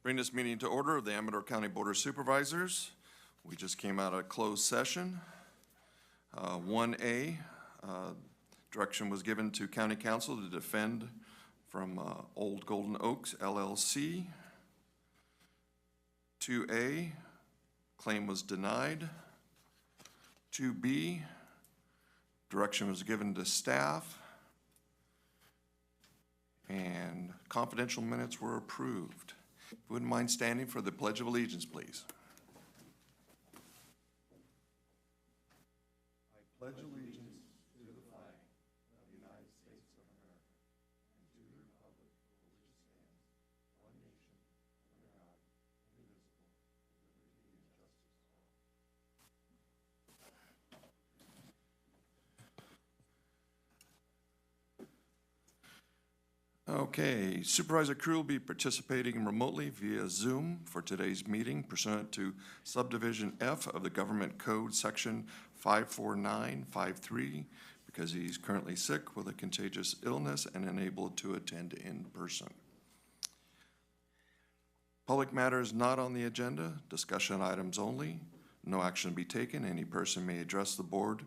Bring this meeting to order of the Amador County Board of Supervisors. We just came out of closed session. 1A, direction was given to County Council to defend from Old Golden Oaks LLC. 2A, claim was denied. 2B, direction was given to staff. And confidential minutes were approved. If you wouldn't mind standing for the Pledge of Allegiance, please. I pledge allegiance to the flag of the United States of America and to the republic for which it stands, one nation, under God, indivisible, with liberty and justice for all. Okay, Supervisor Crew will be participating remotely via Zoom for today's meeting pursuant to Subdivision F of the Government Code, Section 54953, because he's currently sick with a contagious illness and unable to attend in person. Public matters not on the agenda, discussion items only. No action to be taken. Any person may address the board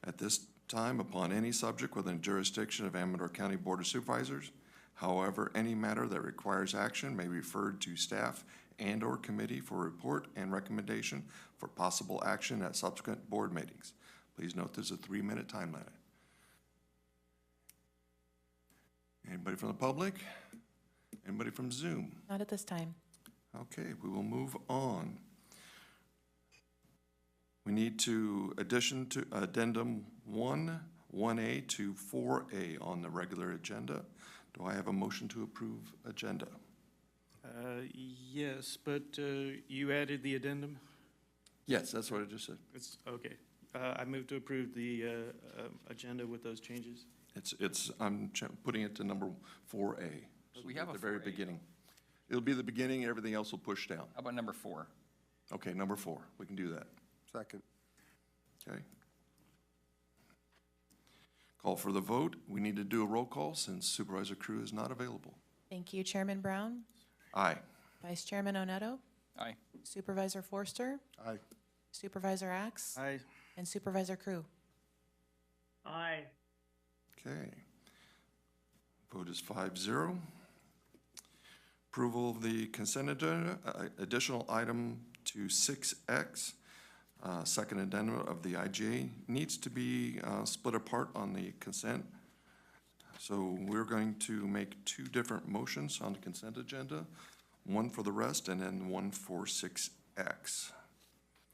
at this time upon any subject within jurisdiction of Amador County Board of Supervisors. However, any matter that requires action may be referred to staff and/or committee for report and recommendation for possible action at subsequent board meetings. Please note there's a 3-minute time limit. Anybody from the public? Anybody from Zoom? Not at this time. Okay, we will move on. We need to addition to addendum 1A to 4A on the regular agenda. Do I have a motion to approve agenda? Yes, but you added the addendum? Yes, that's what I just said. It's, okay. I move to approve the agenda with those changes. I'm putting it to number 4A. So We have at a the very 4A. beginning. It'll be the beginning, everything else will push down. How about number 4? Okay, number 4, we can do that. Second. Okay. Call for the vote. We need to do a roll call since Supervisor Crew is not available. Thank you, Chairman Brown, Aye. Vice Chairman Oneto, Aye. Supervisor Forster, Aye. Supervisor Axe, Aye. and Supervisor Crew. Aye. Okay. Vote is 5-0. Approval of the consent agenda, additional item to 6X, second addendum of the IGA needs to be split apart on the consent. So we're going to make 2 different motions on the consent agenda, one for the rest and then one for 6X.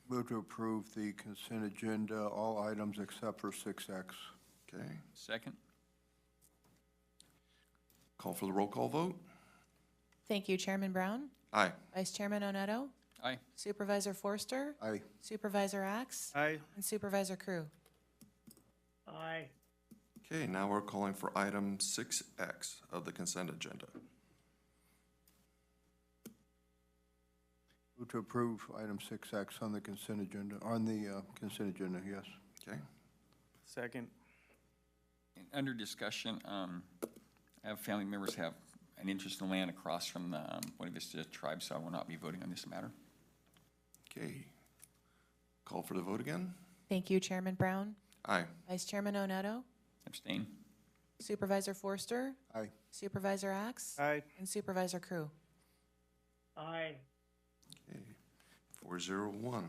Move to approve the consent agenda, all items except for 6X. Okay. Second? Call for the roll call vote. Thank you, Chairman Brown, Aye. Vice Chairman Oneto, Aye. Supervisor Forster, Aye. Supervisor Axe, Aye. and Supervisor Crew. Aye. Okay, now we're calling for item 6X of the consent agenda. Move to approve item 6X on the consent agenda, yes. Okay. Second. Under discussion, I have family members have an interest in land across from the Buena Vista tribe, so I will not be voting on this matter. Okay. Call for the vote again. Thank you, Chairman Brown, Aye. Vice Chairman Oneto, Abstain? Supervisor Forster, Aye. Supervisor Axe, Aye. and Supervisor Crew. Aye. Okay. 4-0-1.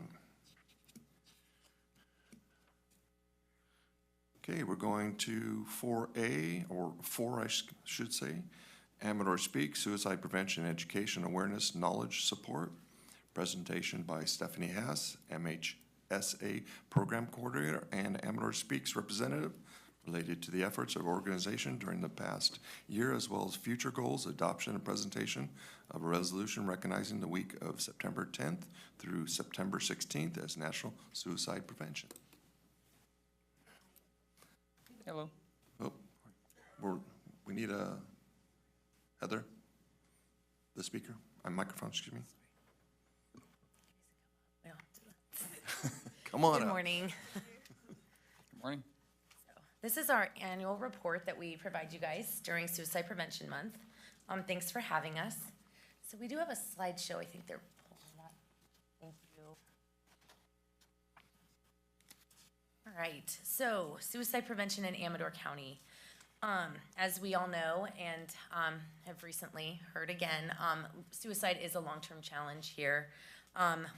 Okay, we're going to 4A, or 4 I should say. Amador Speaks, Suicide Prevention Education Awareness Knowledge Support. Presentation by Stephanie Haas, MHSA Program Coordinator and Amador Speaks representative, related to the efforts of organization during the past year as well as future goals, adoption and presentation of a resolution recognizing the week of September 10th through September 16th as National Suicide Prevention. Hello. Oh, we need a Heather, the speaker, microphone, excuse me. Come on Good up. morning. Good morning. This is our annual report that we provide you guys during Suicide Prevention Month. Thanks for having us. So we do have a slideshow. I think they're pulling that. Thank you. All right, so suicide prevention in Amador County. As we all know and have recently heard again, suicide is a long-term challenge here.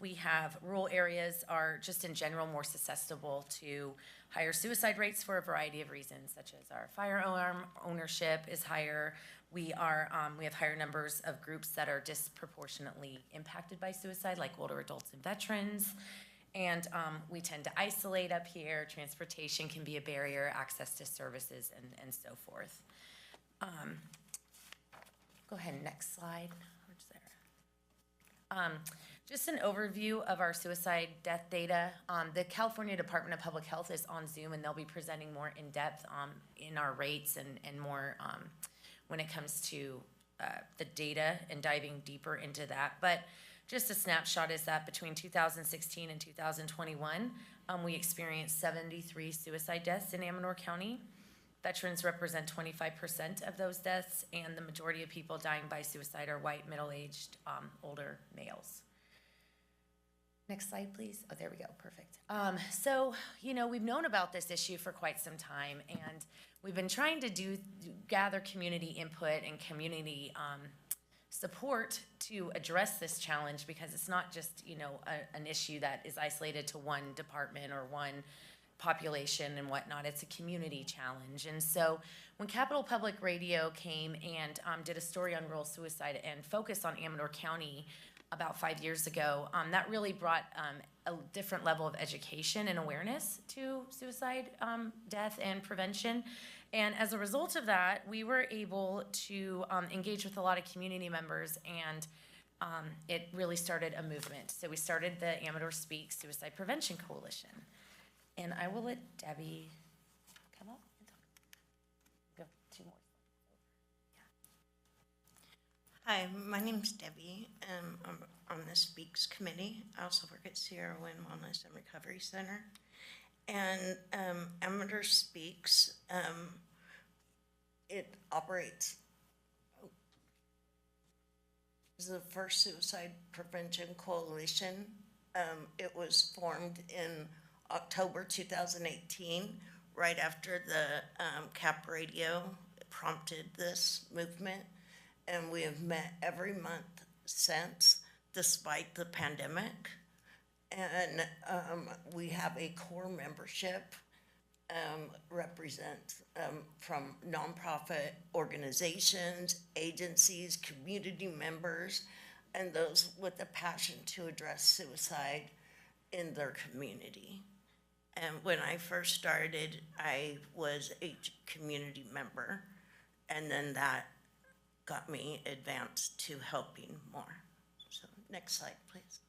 We have rural areas are just in general more susceptible to higher suicide rates for a variety of reasons, such as our firearm ownership is higher. We have higher numbers of groups that are disproportionately impacted by suicide, like older adults and veterans. And we tend to isolate up here. Transportation can be a barrier, access to services, and so forth. Go ahead, next slide. Where's there? Just an overview of our suicide death data. The California Department of Public Health is on Zoom, and they'll be presenting more in depth in our rates and more when it comes to the data and diving deeper into that. But just a snapshot is that between 2016 and 2021, we experienced 73 suicide deaths in Amador County. Veterans represent 25% of those deaths, and the majority of people dying by suicide are white, middle-aged, older males. Next slide, please. Oh, there we go. Perfect. So, we've known about this issue for quite some time, and we've been trying to gather community input and community support to address this challenge, because it's not just, an issue that is isolated to one department or one population and whatnot. It's a community challenge. And so when Capital Public Radio came and did a story on rural suicide and focused on Amador County about 5 years ago, that really brought a different level of education and awareness to suicide death and prevention. And as a result of that, we were able to engage with a lot of community members, and it really started a movement. So we started the Amador Speaks Suicide Prevention Coalition. And I will let Debbie come up and talk. Go, 2 more. Hi, my name's Debbie, and I'm on the Speaks Committee. I also work at Sierra Wind Wellness and Recovery Center. And Amador Speaks, it operates as the first suicide prevention coalition. It was formed in October 2018, right after the CAP radio prompted this movement. And we have met every month since, despite the pandemic. And we have a core membership represent from nonprofit organizations, agencies, community members, and those with a passion to address suicide in their community. And when I first started, I was a community member, and then that got me advanced to helping more. So next slide, please.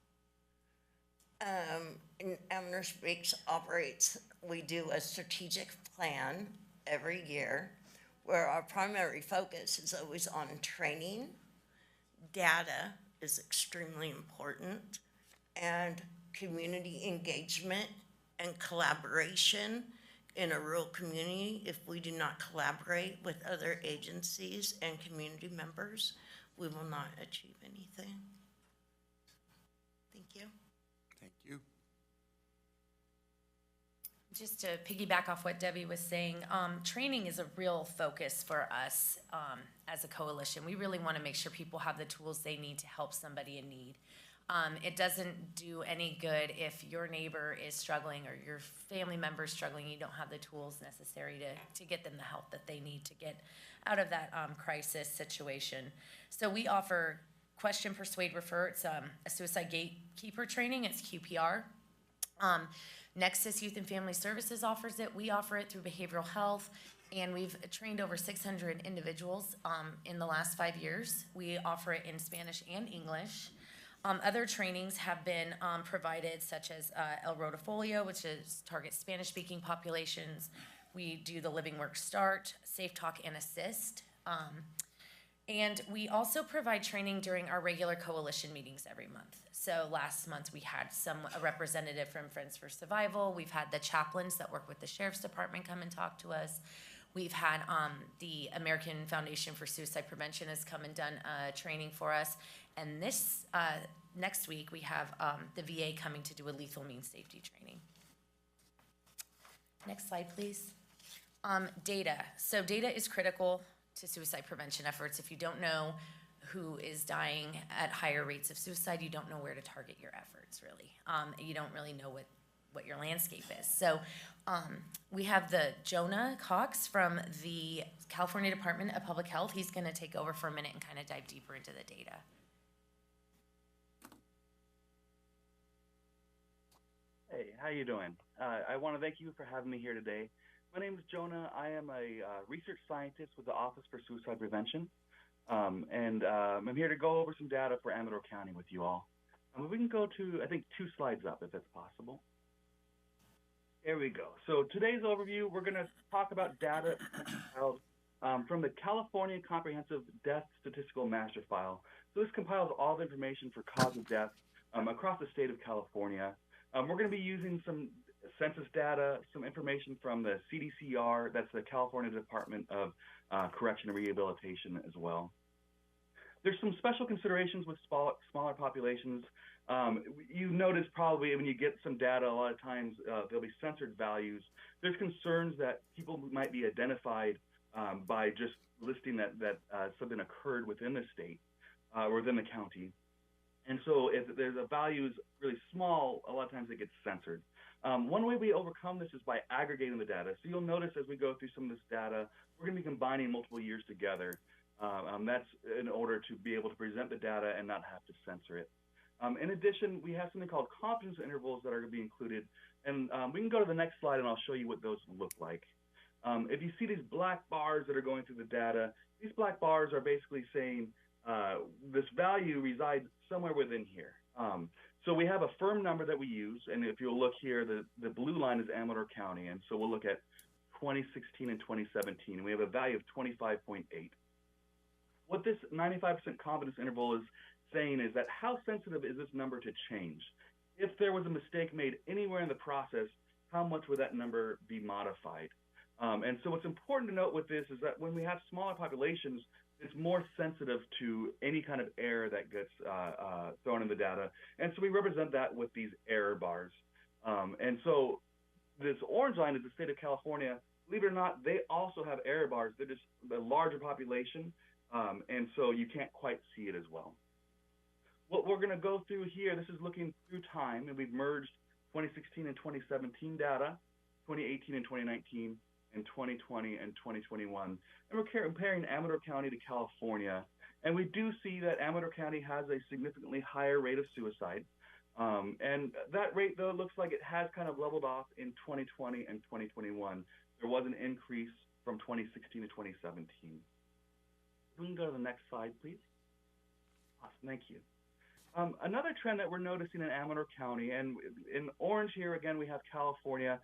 Amador Speaks operates, we do a strategic plan every year where our primary focus is always on training. Data is extremely important, and community engagement and collaboration in a rural community. If we do not collaborate with other agencies and community members, we will not achieve anything. Thank you. Thank you. Just to piggyback off what Debbie was saying, training is a real focus for us as a coalition. We really want to make sure people have the tools they need to help somebody in need. It doesn't do any good if your neighbor is struggling or your family member is struggling, you don't have the tools necessary to get them the help that they need to get out of that crisis situation. So we offer Question, Persuade, Refer. It's a suicide gatekeeper training. It's QPR. Nexus Youth and Family Services offers it. We offer it through behavioral health, and we've trained over 600 individuals in the last 5 years. We offer it in Spanish and English. Other trainings have been provided, such as El Rotafolio, which is targets Spanish-speaking populations. We do the Living Work Start, Safe Talk and Assist. And we also provide training during our regular coalition meetings every month. So last month we had a representative from Friends for Survival. We've had the chaplains that work with the Sheriff's Department come and talk to us. We've had the American Foundation for Suicide Prevention has come and done training for us. And this next week, we have the VA coming to do a lethal means safety training. Next slide, please. Data. So data is critical to suicide prevention efforts. If you don't know who is dying at higher rates of suicide, you don't know where to target your efforts, really. You don't really know what your landscape is. So we have the Jonah Cox from the California Department of Public Health. He's going to take over for a minute and kind of dive deeper into the data. Hey, how you doing? I want to thank you for having me here today. My name is Jonah. I am a research scientist with the Office for Suicide Prevention, and I'm here to go over some data for Amador County with you all. We can go to, I think, 2 slides up, if that's possible. There we go. So today's overview, we're going to talk about data compiled from the California Comprehensive Death Statistical Master File. So this compiles all the information for cause of death across the state of California. We're going to be using some census data, some information from the CDCR, that's the California Department of Correction and Rehabilitation as well. There's some special considerations with smaller populations. You notice probably when you get some data, a lot of times there'll be censored values. There's concerns that people might be identified by just listing that something occurred within the state or within the county. And so if there's a value is really small, a lot of times it gets censored. One way we overcome this is by aggregating the data. So you'll notice as we go through some of this data, we're going to be combining multiple years together. That's in order to be able to present the data and not have to censor it. In addition, we have something called confidence intervals that are going to be included. And we can go to the next slide and I'll show you what those look like. If you see these black bars that are going through the data, these black bars are basically saying this value resides somewhere within here. So we have a firm number that we use, and if you'll look here, the blue line is Amador County, and so we'll look at 2016 and 2017, and we have a value of 25.8. What this 95% confidence interval is saying is that how sensitive is this number to change? If there was a mistake made anywhere in the process, how much would that number be modified? And so what's important to note with this is that when we have smaller populations, it's more sensitive to any kind of error that gets thrown in the data. And so we represent that with these error bars. And so this orange line is the state of California. Believe it or not, they also have error bars. They're just a larger population, and so you can't quite see it as well. What we're going to go through here, this is looking through time, and we've merged 2016 and 2017 data, 2018 and 2019, and 2020 and 2021. And we're comparing Amador County to California. And we do see that Amador County has a significantly higher rate of suicide. And that rate, though, looks like it has kind of leveled off in 2020 and 2021. There was an increase from 2016 to 2017. We can go to the next slide, please. Awesome, thank you. Another trend that we're noticing in Amador County, and in orange here, again, we have California.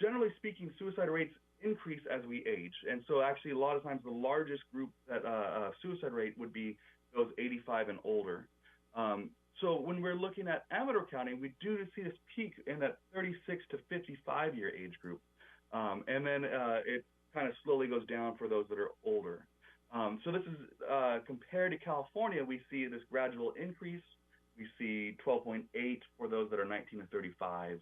Generally speaking, suicide rates increase as we age. And so actually a lot of times the largest group that suicide rate would be those 85 and older. So when we're looking at Amador County, we do see this peak in that 36 to 55 year age group. And then it kind of slowly goes down for those that are older. So this is compared to California, we see this gradual increase. We see 12.8 for those that are 19 to 35.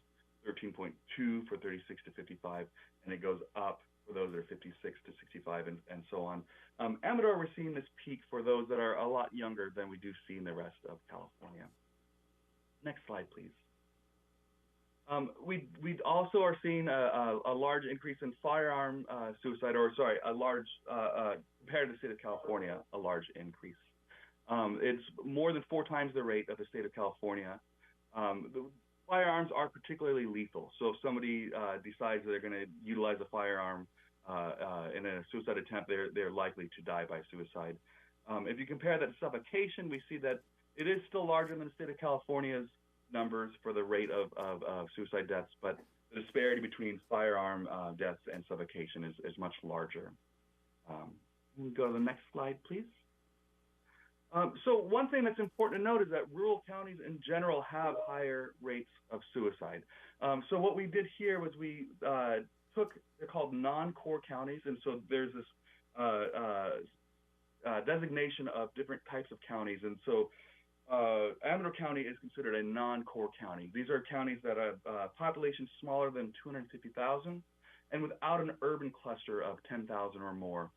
13.2 for 36 to 55, and it goes up for those that are 56 to 65, and so on. Amador, we're seeing this peak for those that are a lot younger than we do see in the rest of California. Next slide, please. We also are seeing a large increase in firearm suicide, or sorry, a large, compared to the state of California, a large increase. It's more than 4 times the rate of the state of California. Firearms are particularly lethal. So if somebody decides that they're going to utilize a firearm in a suicide attempt, they're likely to die by suicide. If you compare that to suffocation, we see that it is still larger than the state of California's numbers for the rate of suicide deaths, but the disparity between firearm deaths and suffocation is much larger. We can go to the next slide, please. So one thing that's important to note is that rural counties in general have higher rates of suicide. So what we did here was we they're called non-core counties, and so there's this designation of different types of counties, and so Amador County is considered a non-core county. These are counties that have population smaller than 250,000 and without an urban cluster of 10,000 or more.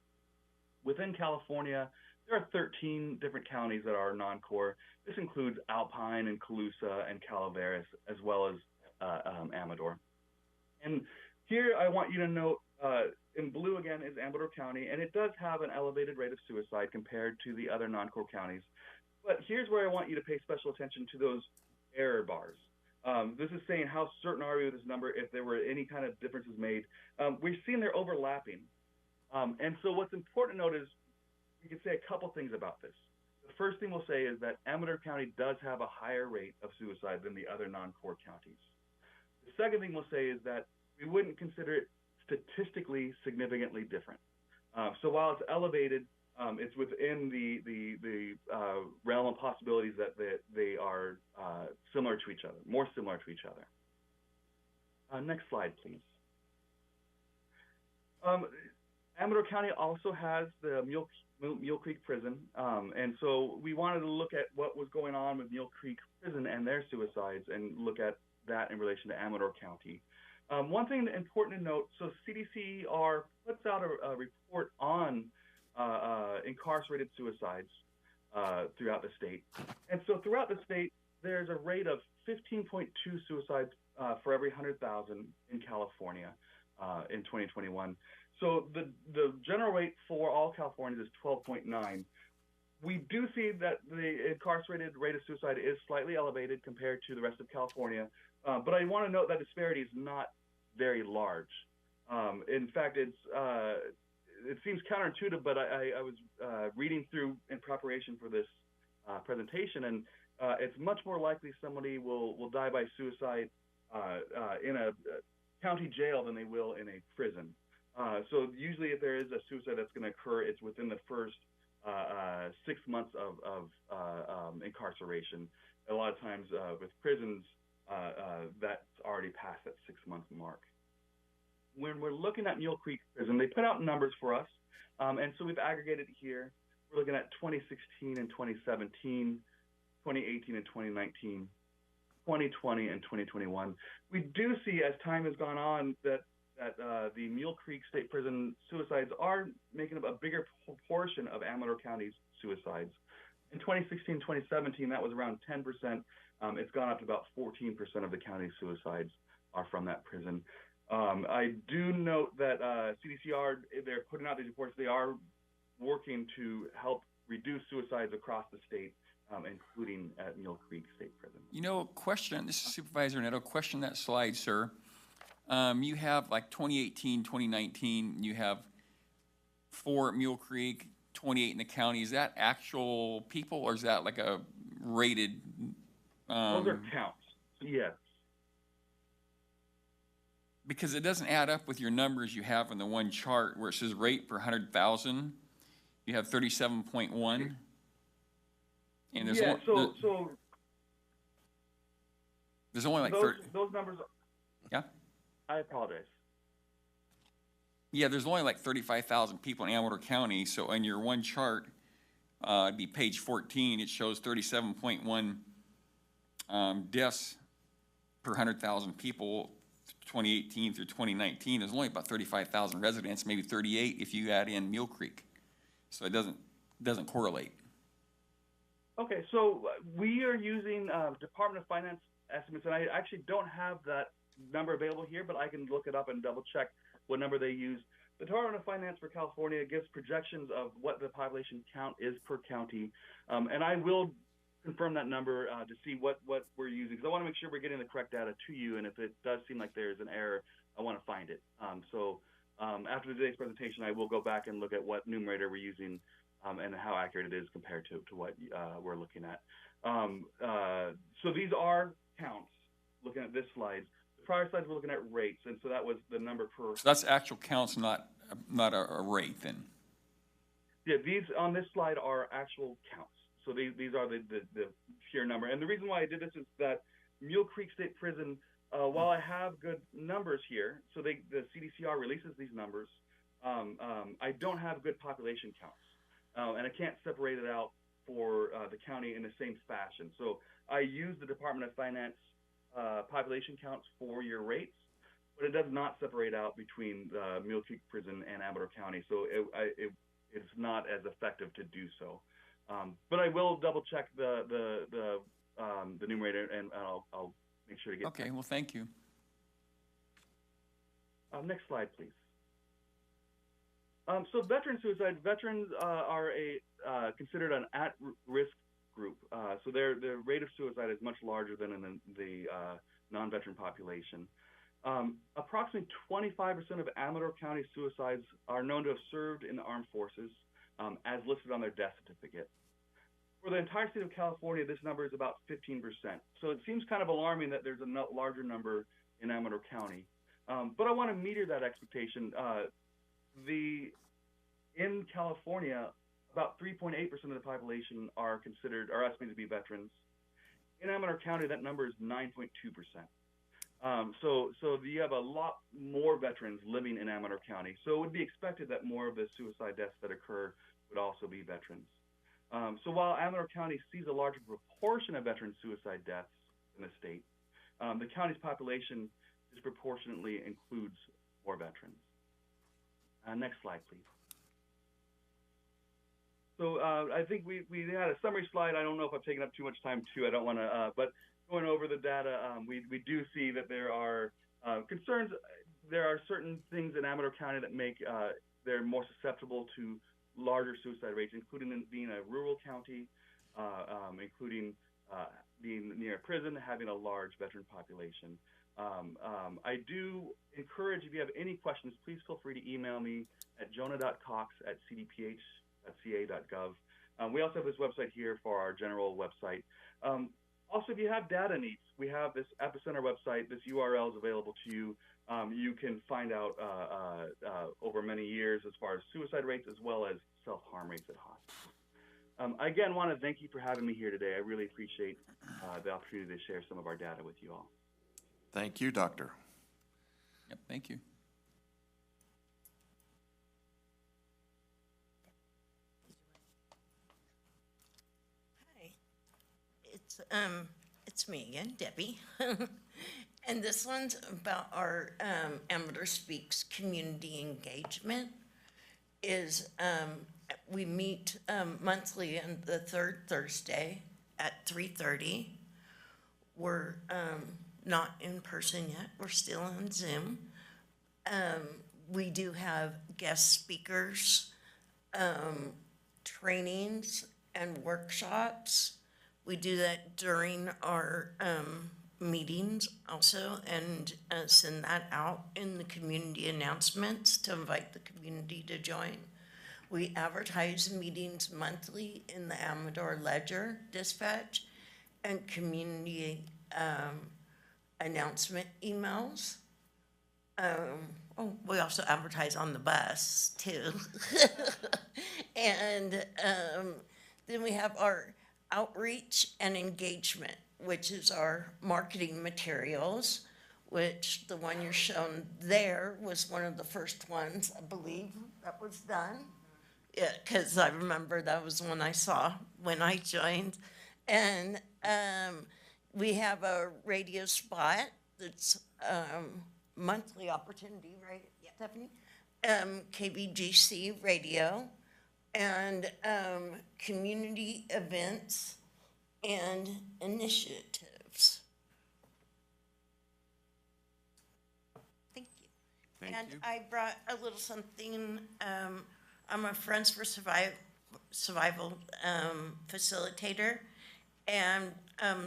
Within California, there are 13 different counties that are non-core. This includes Alpine and Colusa and Calaveras, as well as Amador. And here I want you to note, in blue again is Amador County, and it does have an elevated rate of suicide compared to the other non-core counties. But here's where I want you to pay special attention to those error bars. This is saying how certain are we with this number, if there were any kind of differences made. We've seen they're overlapping. And so what's important to note is we can say a couple things about this. The first thing we'll say is that Amador County does have a higher rate of suicide than the other non-core counties. The second thing we'll say is that we wouldn't consider it statistically significantly different. So while it's elevated, it's within the realm of possibilities that they are similar to each other, more similar to each other. Next slide, please. Amador County also has the Mule Creek Prison, and so we wanted to look at what was going on with Mule Creek Prison and their suicides and look at that in relation to Amador County. One thing important to note, so CDCR puts out a report on incarcerated suicides throughout the state. And so throughout the state, there's a rate of 15.2 suicides for every 100,000 in California in 2021. So the general rate for all Californians is 12.9. We do see that the incarcerated rate of suicide is slightly elevated compared to the rest of California, but I want to note that disparity is not very large. In fact, it seems counterintuitive, but I was reading through in preparation for this presentation, and it's much more likely somebody will die by suicide in a county jail than they will in a prison. So usually if there is a suicide that's going to occur, it's within the first 6 months of incarceration. A lot of times with prisons, that's already past that 6-month mark. When we're looking at Mule Creek Prison, they put out numbers for us, and so we've aggregated here. We're looking at 2016 and 2017, 2018 and 2019, 2020 and 2021. We do see, as time has gone on, that the Mule Creek State Prison suicides are making up a bigger proportion of Amador County's suicides. In 2016, 2017, that was around 10%. It's gone up to about 14% of the county's suicides are from that prison. I do note that CDCR, they're putting out these reports. They are working to help reduce suicides across the state, including at Mule Creek State Prison. You know, question, this is Supervisor Neto, question that slide, sir. You have like 2018, 2019, you have 4 at Mule Creek, 28 in the county. Is that actual people, or is that like a rated? Those are counts, yes. Because it doesn't add up with your numbers you have on the one chart where it says rate per 100,000. You have 37.1. And there's yeah, so there's only like those numbers. Yeah. I apologize. Yeah, there's only like 35,000 people in Amador County. So on your one chart, it'd be page 14. It shows 37.1 deaths per 100,000 people, 2018 through 2019. There's only about 35,000 residents, maybe 38 if you add in Mule Creek. So it doesn't correlate. Okay, so we are using Department of Finance estimates, and I actually don't have that number available here, but I can look it up and double check what number they use. The Department of Finance for California gives projections of what the population count is per county, and I will confirm that number to see what we're using, because I want to make sure we're getting the correct data to you, and if it does seem like there's an error, I want to find it. So after today's presentation, I will go back and look at what numerator we're using and how accurate it is compared to what we're looking at. So these are counts, looking at this slide. The prior slides we're looking at rates, and so that was the number per. So that's actual counts, not a rate then. Yeah, these on this slide are actual counts. So these are the pure number. And the reason why I did this is that Mule Creek State Prison while I have good numbers here, so the CDCR releases these numbers, I don't have good population counts, and I can't separate it out for the county in the same fashion. So I use the Department of Finance population counts for your rates, but it does not separate out between Mule Creek Prison and Amador County. So it's not as effective to do so. But I will double check the numerator, and I'll make sure to get. Okay, well, thank you. Next slide, please. So veteran suicide, veterans are considered an at-risk group. So their rate of suicide is much larger than in the non-veteran population. Approximately 25% of Amador County suicides are known to have served in the armed forces, as listed on their death certificate. For the entire state of California, this number is about 15%. So it seems kind of alarming that there's a larger number in Amador County. But I want to meter that expectation. In California, about 3.8% of the population are estimated to be veterans. In Amador County, that number is 9.2%. So you have a lot more veterans living in Amador County. So it would be expected that more of the suicide deaths that occur would also be veterans. So while Amador County sees a larger proportion of veteran suicide deaths in the state, the county's population disproportionately includes more veterans. Next slide, please. So I think we had a summary slide. I don't know if I've taken up too much time too. I don't want to, but going over the data, we do see that there are concerns. There are certain things in Amador County that make they're more susceptible to larger suicide rates, including being a rural county, including being near a prison, having a large veteran population. I do encourage, if you have any questions, please feel free to email me at jonah.cox@cdph.ca.gov. We also have this website here for our general website. Also, if you have data needs, we have this Epicenter website. This URL is available to you. You can find out over many years as far as suicide rates as well as self-harm rates at hospitals. I again want to thank you for having me here today. I really appreciate the opportunity to share some of our data with you all. Thank you, Doctor. Yep, thank you. Hi, it's me again, Debbie. And this one's about our Amador Speaks community engagement. We meet monthly on the third Thursday at 3:30. We're not in person yet. We're still on Zoom. We do have guest speakers, trainings, and workshops. We do that during our meetings also, and send that out in the community announcements to invite the community to join. We advertise meetings monthly in the Amador Ledger Dispatch and community announcement emails. We also advertise on the bus too. And then we have our outreach and engagement, which is our marketing materials, which the one you're shown there was one of the first ones, I believe, that was done. Yeah, because I remember that was one I saw when I joined. And we have a radio spot that's monthly opportunity, right, Stephanie? KBGC radio, and community events and initiatives. Thank you. Thank you. I brought a little something. I'm a Friends for Survival facilitator, and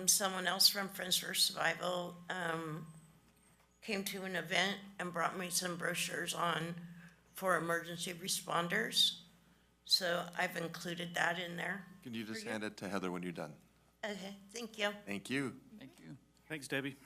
someone else from Friends for Survival came to an event and brought me some brochures for emergency responders. So I've included that in there. Can you just hand it to Heather when you're done? Okay, thank you. Thank you. Thank you. Thanks, Debbie.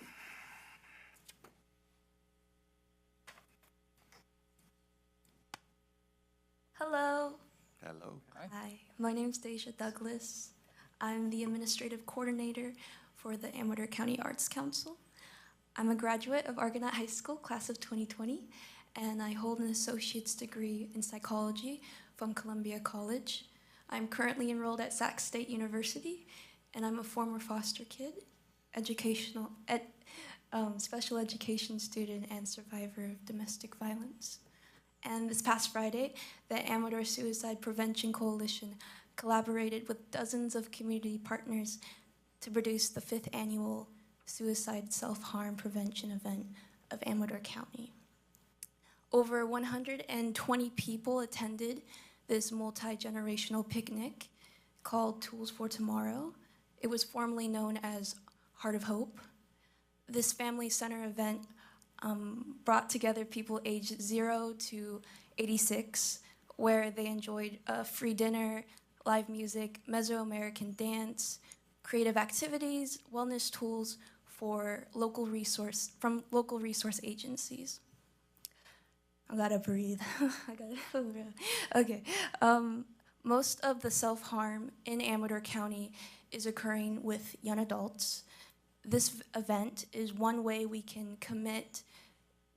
Hello. Hello. Hi, my name is Deja Douglas. I'm the administrative coordinator for the Amador County Arts Council. I'm a graduate of Argonaut High School, class of 2020, and I hold an associate's degree in psychology from Columbia College. I'm currently enrolled at Sac State University, and I'm a former foster kid, special education student, and survivor of domestic violence. And this past Friday, the Amador Suicide Prevention Coalition collaborated with dozens of community partners to produce the 5th annual Suicide Self-Harm Prevention event of Amador County. Over 120 people attended this multi-generational picnic called Tools for Tomorrow. It was formerly known as Heart of Hope. This family center event brought together people aged 0 to 86, where they enjoyed a free dinner, live music, Mesoamerican dance, creative activities, wellness tools from local resource agencies. I gotta breathe. Okay. Most of the self-harm in Amador County is occurring with young adults. This event is one way we can commit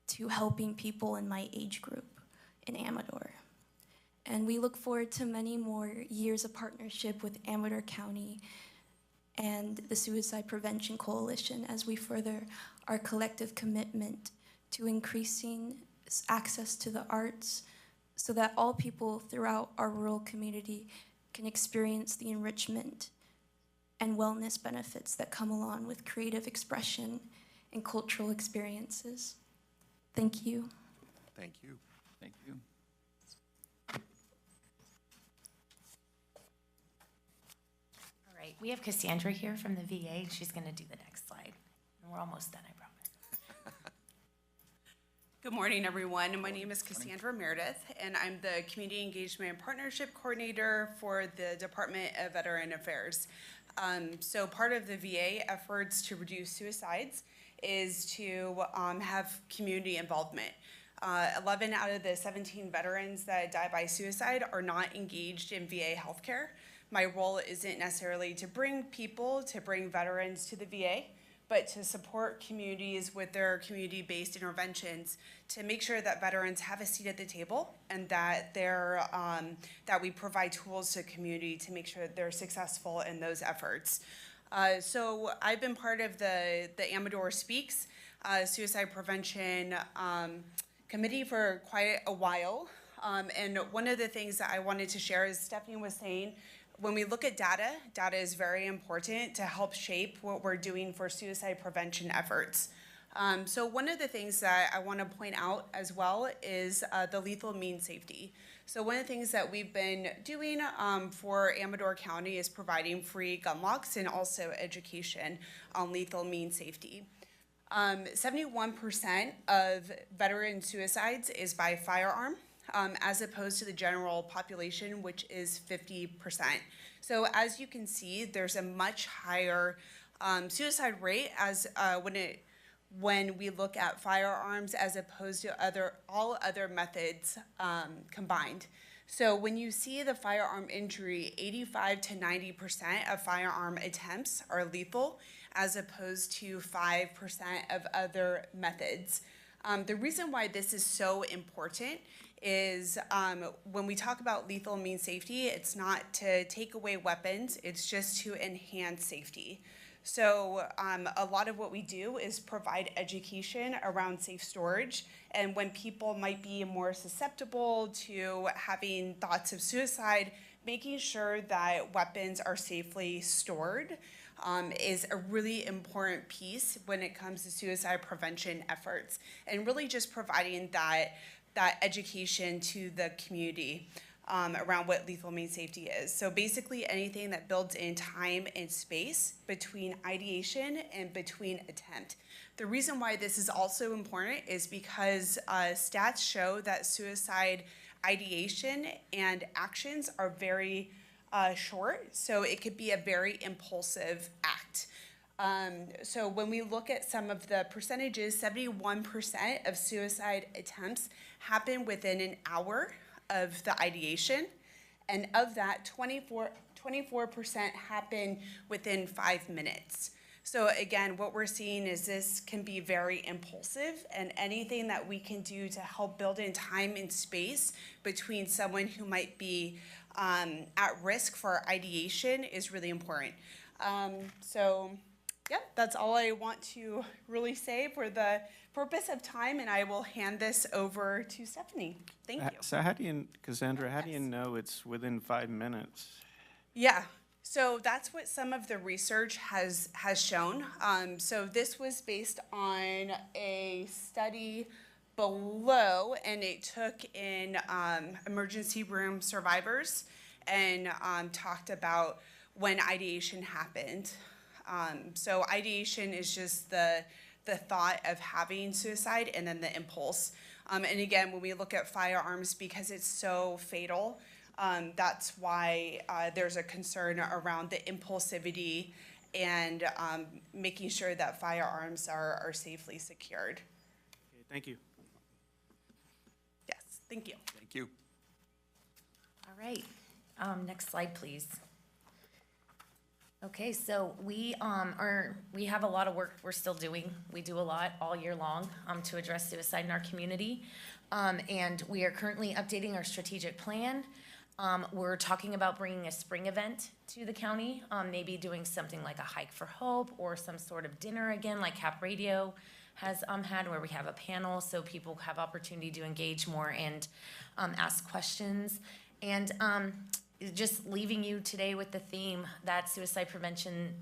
to helping people in my age group in Amador. And we look forward to many more years of partnership with Amador County and the Suicide Prevention Coalition as we further our collective commitment to increasing access to the arts so that all people throughout our rural community can experience the enrichment and wellness benefits that come along with creative expression and cultural experiences. Thank you. Thank you. Thank you. All right, we have Cassandra here from the VA, and she's gonna do the next slide. And we're almost done, I promise. Good morning, everyone. My name is Cassandra Meredith, and I'm the Community Engagement and Partnership Coordinator for the Department of Veteran Affairs. So part of the VA efforts to reduce suicides is to have community involvement. 11 out of the 17 veterans that die by suicide are not engaged in VA healthcare. My role isn't necessarily to bring veterans to the VA, but to support communities with their community-based interventions to make sure that veterans have a seat at the table and that that we provide tools to community to make sure that they're successful in those efforts. So I've been part of the Amador Speaks Suicide Prevention Committee for quite a while. And one of the things that I wanted to share, as Stephanie was saying, when we look at data is very important to help shape what we're doing for suicide prevention efforts. So one of the things that I want to point out as well is the lethal mean safety. So one of the things that we've been doing for Amador County is providing free gun locks and also education on lethal mean safety. 71% of veteran suicides is by firearm, as opposed to the general population, which is 50%. So as you can see, there's a much higher suicide rate as when we look at firearms as opposed to all other methods combined. So when you see the firearm injury, 85 to 90% of firearm attempts are lethal, as opposed to 5% of other methods. The reason why this is so important is when we talk about lethal mean safety, it's not to take away weapons, it's just to enhance safety. So a lot of what we do is provide education around safe storage, and when people might be more susceptible to having thoughts of suicide, making sure that weapons are safely stored is a really important piece when it comes to suicide prevention efforts, and really just providing that education to the community around what lethal mean safety is. So basically anything that builds in time and space between ideation and between attempt. The reason why this is also important is because stats show that suicide ideation and actions are very short, so it could be a very impulsive act. So when we look at some of the percentages, 71% of suicide attempts happen within an hour of the ideation, and of that, 24% happen within 5 minutes. So again, what we're seeing is this can be very impulsive, and anything that we can do to help build in time and space between someone who might be at risk for ideation is really important. So, yep, that's all I want to really say for the purpose of time, and I will hand this over to Stephanie. Thank you. So how do you, Cassandra, how do you know it's within 5 minutes? Yeah, so that's what some of the research has shown. So this was based on a study below, and it took in emergency room survivors and talked about when ideation happened. So ideation is just the thought of having suicide and then the impulse. And again, when we look at firearms, because it's so fatal, that's why there's a concern around the impulsivity and making sure that firearms are safely secured. Okay, thank you. Yes, thank you. Thank you. All right, next slide, please. Okay, so we have a lot of work we're still doing. We do a lot all year long to address suicide in our community. And we are currently updating our strategic plan. We're talking about bringing a spring event to the county, maybe doing something like a Hike for Hope or some sort of dinner again, like Cap Radio has had, where we have a panel so people have opportunity to engage more and ask questions. And just leaving you today with the theme that Suicide Prevention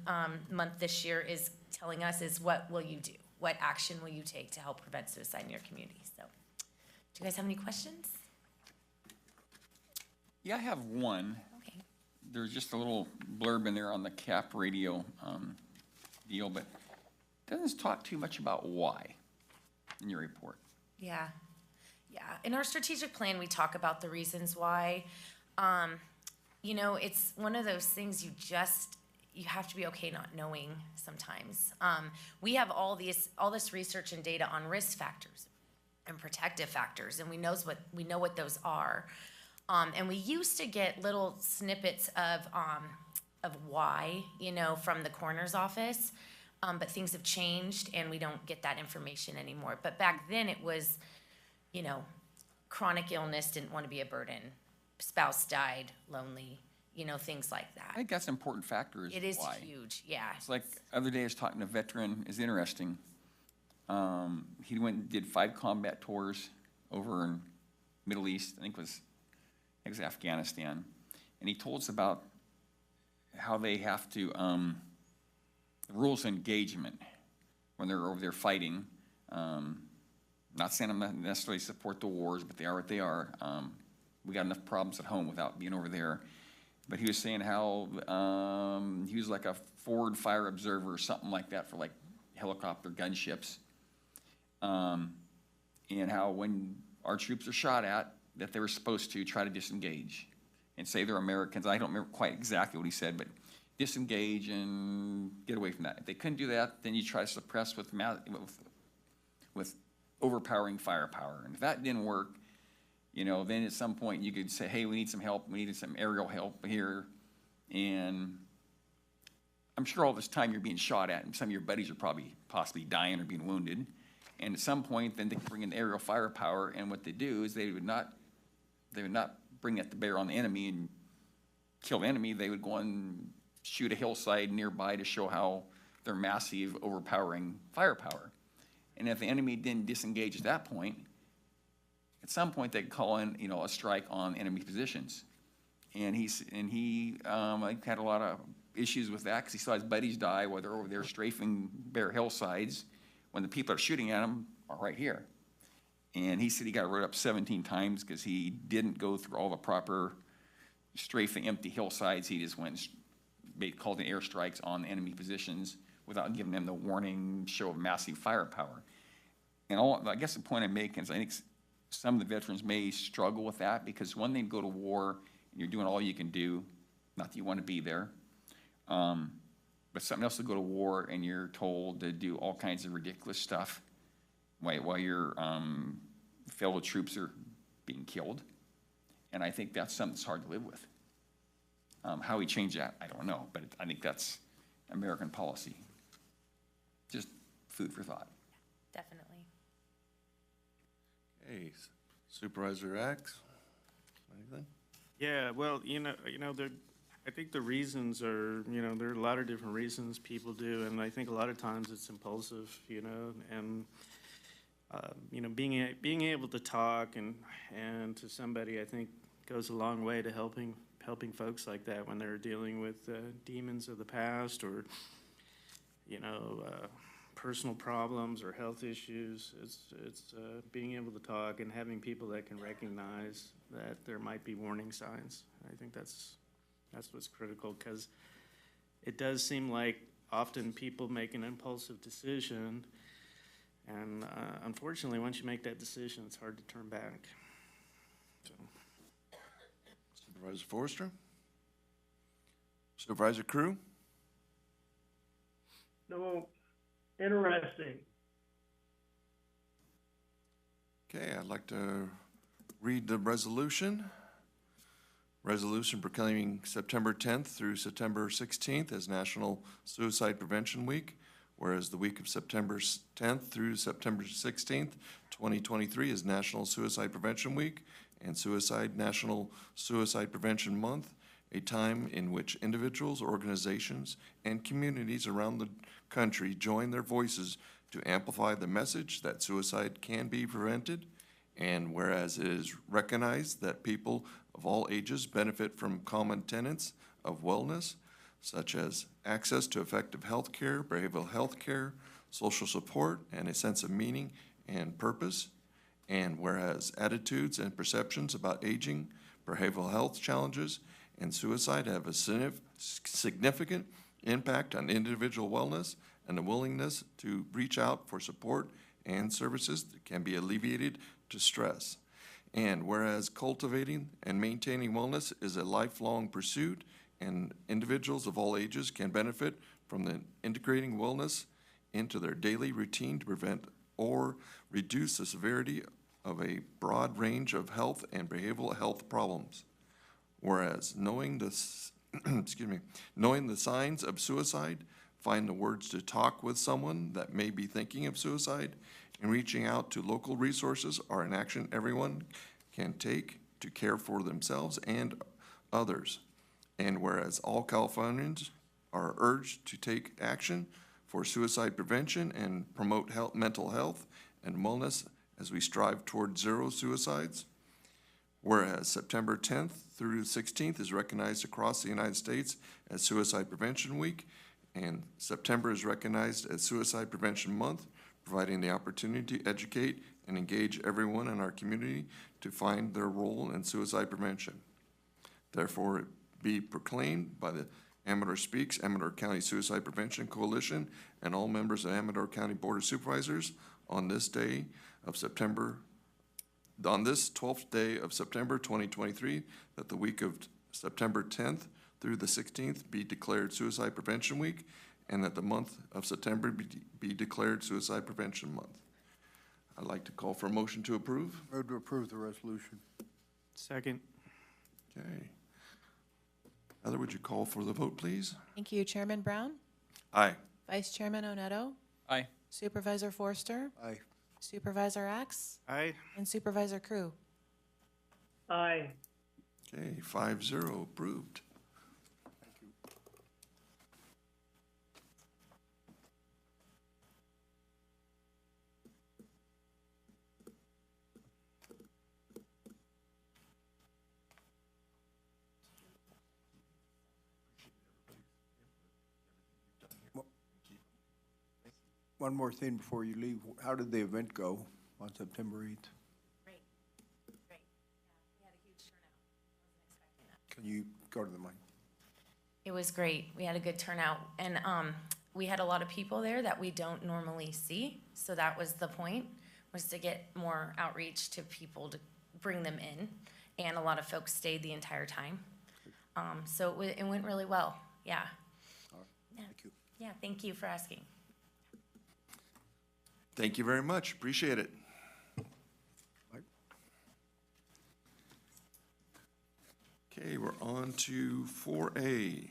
Month this year is telling us is, what will you do? What action will you take to help prevent suicide in your community? So, do you guys have any questions? Yeah, I have one. Okay. There's just a little blurb in there on the Cap Radio deal, but it doesn't talk too much about why in your report. Yeah. In our strategic plan, we talk about the reasons why. You know, it's one of those things you have to be okay not knowing sometimes. We have all this research and data on risk factors and protective factors, and we know what those are. And we used to get little snippets of why, you know, from the coroner's office, but things have changed and we don't get that information anymore. But back then it was, you know, chronic illness, didn't want to be a burden, spouse died, lonely, you know, things like that. I think that's an important factor. It is why. huge, yeah. It's like other day I was talking to a veteran. It's interesting. He went and did 5 combat tours over in Middle East. I think it was Afghanistan, and he told us about how they have to the rules of engagement when they're over there fighting. Not saying I'm not necessarily support the wars, but they are what they are. We got enough problems at home without being over there. But he was saying how he was like a forward fire observer or something like that for like helicopter gunships. And how when our troops are shot at, that they were supposed to try to disengage and say they're Americans. I don't remember quite exactly what he said, but disengage and get away from that. If they couldn't do that, then you try to suppress with overpowering firepower. And if that didn't work, you know, then at some point you could say, hey, we need some help. We need some aerial help here. And I'm sure all this time you're being shot at, and some of your buddies are probably possibly dying or being wounded. And at some point, then they bring in aerial firepower, and what they do is they would not bring that to bear on the enemy and kill the enemy. They would go and shoot a hillside nearby to show how they're massive, overpowering firepower. And if the enemy didn't disengage at that point, at some point they'd call in, you know, a strike on enemy positions. And he had a lot of issues with that because he saw his buddies die while they're over there strafing bare hillsides when the people that are shooting at him are right here. And he said he got wrote up 17 times because he didn't go through all the proper strafing empty hillsides. He just went and called in airstrikes on enemy positions without giving them the warning show of massive firepower. And I guess the point I'm making is I think some of the veterans may struggle with that because one thing to go to war and you're doing all you can do, not that you want to be there, but something else to go to war and you're told to do all kinds of ridiculous stuff while your fellow troops are being killed. And I think that's something that's hard to live with. How we change that, I don't know, but I think that's American policy. Just food for thought. Definitely. Okay, Supervisor Axe, anything? Yeah, well, I think the reasons are, there are a lot of different reasons people do, and I think a lot of times it's impulsive, and, being able to talk and to somebody, I think, goes a long way to helping folks like that when they're dealing with demons of the past or, personal problems or health issues. It's being able to talk and having people that can recognize that there might be warning signs. I think that's what's critical, because it does seem like often people make an impulsive decision, and unfortunately, once you make that decision, it's hard to turn back. So. Supervisor Forrester? Supervisor Crew? No, interesting. Okay, I'd like to read the resolution. Resolution proclaiming September 10th through September 16th as National Suicide Prevention Week, whereas the week of September 10th through September 16th, 2023 is National Suicide Prevention Week and National Suicide Prevention Month, a time in which individuals, organizations, and communities around the country join their voices to amplify the message that suicide can be prevented, and whereas it is recognized that people of all ages benefit from common tenets of wellness, such as access to effective health care, behavioral health care, social support, and a sense of meaning and purpose, and whereas attitudes and perceptions about aging, behavioral health challenges, and suicide have a significant impact on individual wellness and the willingness to reach out for support and services that can be alleviated to stress. And whereas cultivating and maintaining wellness is a lifelong pursuit, and individuals of all ages can benefit from the integrating wellness into their daily routine to prevent or reduce the severity of a broad range of health and behavioral health problems. Whereas knowing the signs of suicide, find the words to talk with someone that may be thinking of suicide, and reaching out to local resources are an action everyone can take to care for themselves and others. And whereas all Californians are urged to take action for suicide prevention and promote mental health and wellness as we strive toward zero suicides. Whereas September 10th through 16th is recognized across the United States as Suicide Prevention Week, and September is recognized as Suicide Prevention Month, providing the opportunity to educate and engage everyone in our community to find their role in suicide prevention. Therefore, it be proclaimed by the Amador Speaks, Amador County Suicide Prevention Coalition, and all members of Amador County Board of Supervisors on this 12th day of September 2023, that the week of September 10th through the 16th be declared Suicide Prevention Week, and that the month of September be declared Suicide Prevention Month. I'd like to call for a motion to approve. Move to approve the resolution. Second. Okay. Heather, would you call for the vote, please? Thank you. Chairman Brown? Aye. Vice Chairman Oneto? Aye. Supervisor Forster? Aye. Supervisor Axe? Aye. And Supervisor Crew? Aye. Okay, 5-0 approved. One more thing before you leave. How did the event go on September 8th? Great. Great. Yeah, we had a huge turnout. Wasn't expecting that. Can you go to the mic? It was great. We had a good turnout, and we had a lot of people there that we don't normally see. So that was the point, was to get more outreach to people to bring them in, and a lot of folks stayed the entire time. So it went really well. Yeah. All right. Yeah. Thank you. Yeah. Thank you for asking. Thank you very much. Appreciate it. Mike? Okay, we're on to 4A,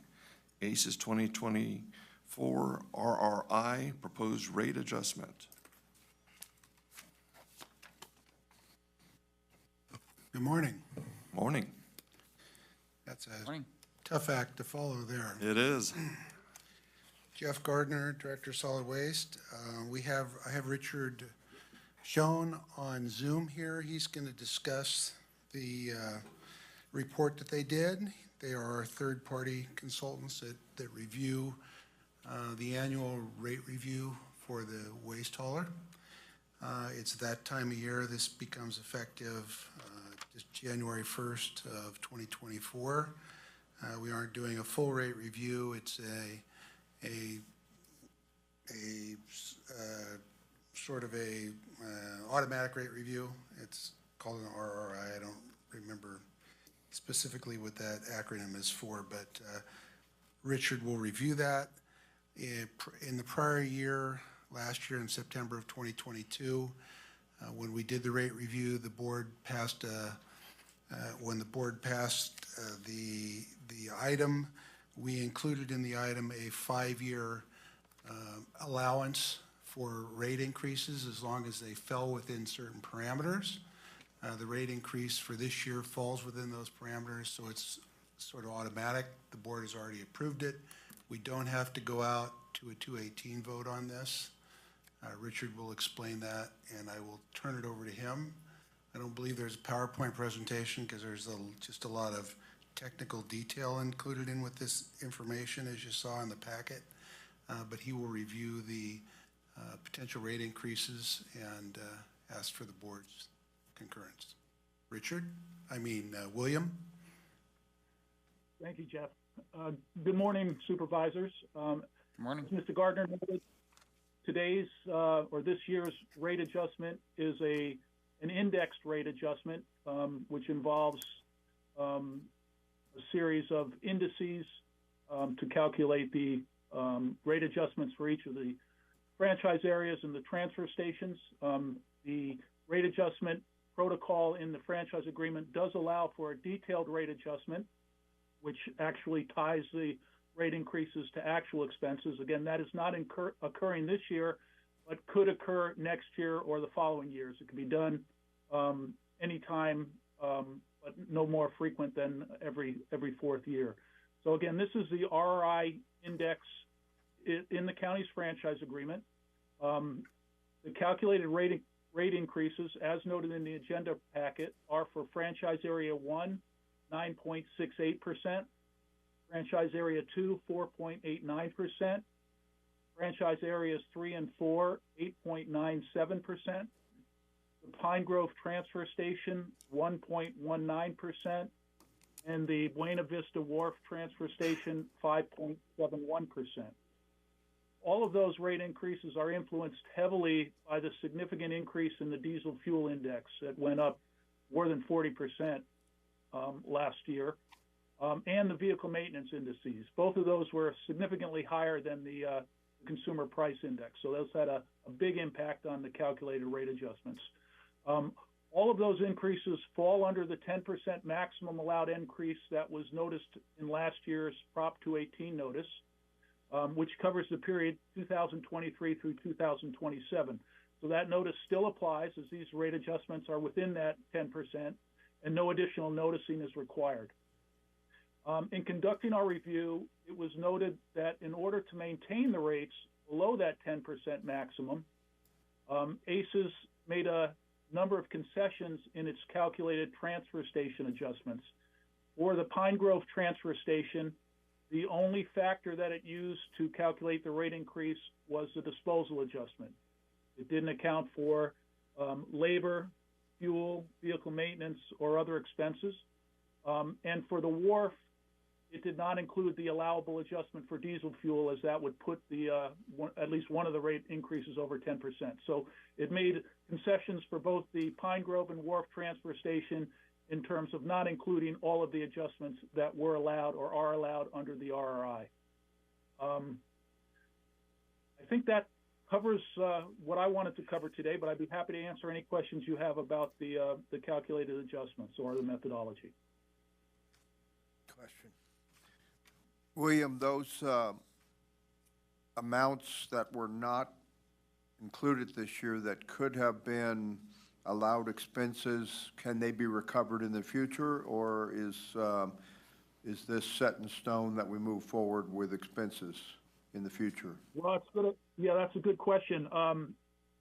ACES 2024 for RRI, proposed rate adjustment. Good morning. Morning. That's a Morning. tough act to follow there. It is. Jeff Gardner, Director of Solid Waste. I have Richard Schoen on Zoom here. He's going to discuss the report that they did. They are our third-party consultants that review the annual rate review for the waste hauler. It's that time of year. This becomes effective just January 1st of 2024. We aren't doing a full rate review. It's a sort of a automatic rate review. It's called an RRI. I don't remember specifically what that acronym is for, but Richard will review that. In the prior year, last year in September of 2022, when we did the rate review, the board passed when the board passed the item, we included in the item a 5-year allowance for rate increases as long as they fell within certain parameters. The rate increase for this year falls within those parameters, so it's sort of automatic. The board has already approved it. We don't have to go out to a 218 vote on this. Richard will explain that, and I will turn it over to him. I don't believe there's a PowerPoint presentation because there's just a lot of technical detail included in with this information, as you saw in the packet. But he will review the potential rate increases and ask for the board's concurrence. William? Thank you, Jeff. Good morning, Supervisors. Good morning. As Mr. Gardner noted, today's or this year's rate adjustment is an indexed rate adjustment, which involves a series of indices to calculate the rate adjustments for each of the franchise areas and the transfer stations. The rate adjustment protocol in the franchise agreement does allow for a detailed rate adjustment, which actually ties the rate increases to actual expenses. Again, that is not occurring this year, but could occur next year or the following years. It can be done anytime, but no more frequent than every fourth year. So again, this is the RRI index in the county's franchise agreement. The calculated rate increases, as noted in the agenda packet, are for franchise area 1, 9.68%, franchise area 2, 4.89%, franchise areas 3 and 4, 8.97%, the Pine Grove Transfer Station, 1.19%, and the Buena Vista Wharf Transfer Station, 5.71%. All of those rate increases are influenced heavily by the significant increase in the diesel fuel index that went up more than 40% last year, and the vehicle maintenance indices. Both of those were significantly higher than the consumer price index, so those had a big impact on the calculated rate adjustments. All of those increases fall under the 10% maximum allowed increase that was noticed in last year's Prop 218 notice, which covers the period 2023 through 2027. So that notice still applies as these rate adjustments are within that 10%, and no additional noticing is required. In conducting our review, it was noted that in order to maintain the rates below that 10% maximum, ACES made a number of concessions in its calculated transfer station adjustments. For the Pine Grove Transfer Station, the only factor that it used to calculate the rate increase was the disposal adjustment. It didn't account for labor, fuel, vehicle maintenance, or other expenses. And for the wharf, it did not include the allowable adjustment for diesel fuel, as that would put the at least one of the rate increases over 10%. So it made concessions for both the Pine Grove and Wharf Transfer Station in terms of not including all of the adjustments that were allowed or are allowed under the RRI. I think that covers what I wanted to cover today, but I'd be happy to answer any questions you have about the calculated adjustments or the methodology. Question. William, those amounts that were not included this year that could have been allowed expenses, can they be recovered in the future, or is this set in stone that we move forward with expenses in the future? Well, that's a good question.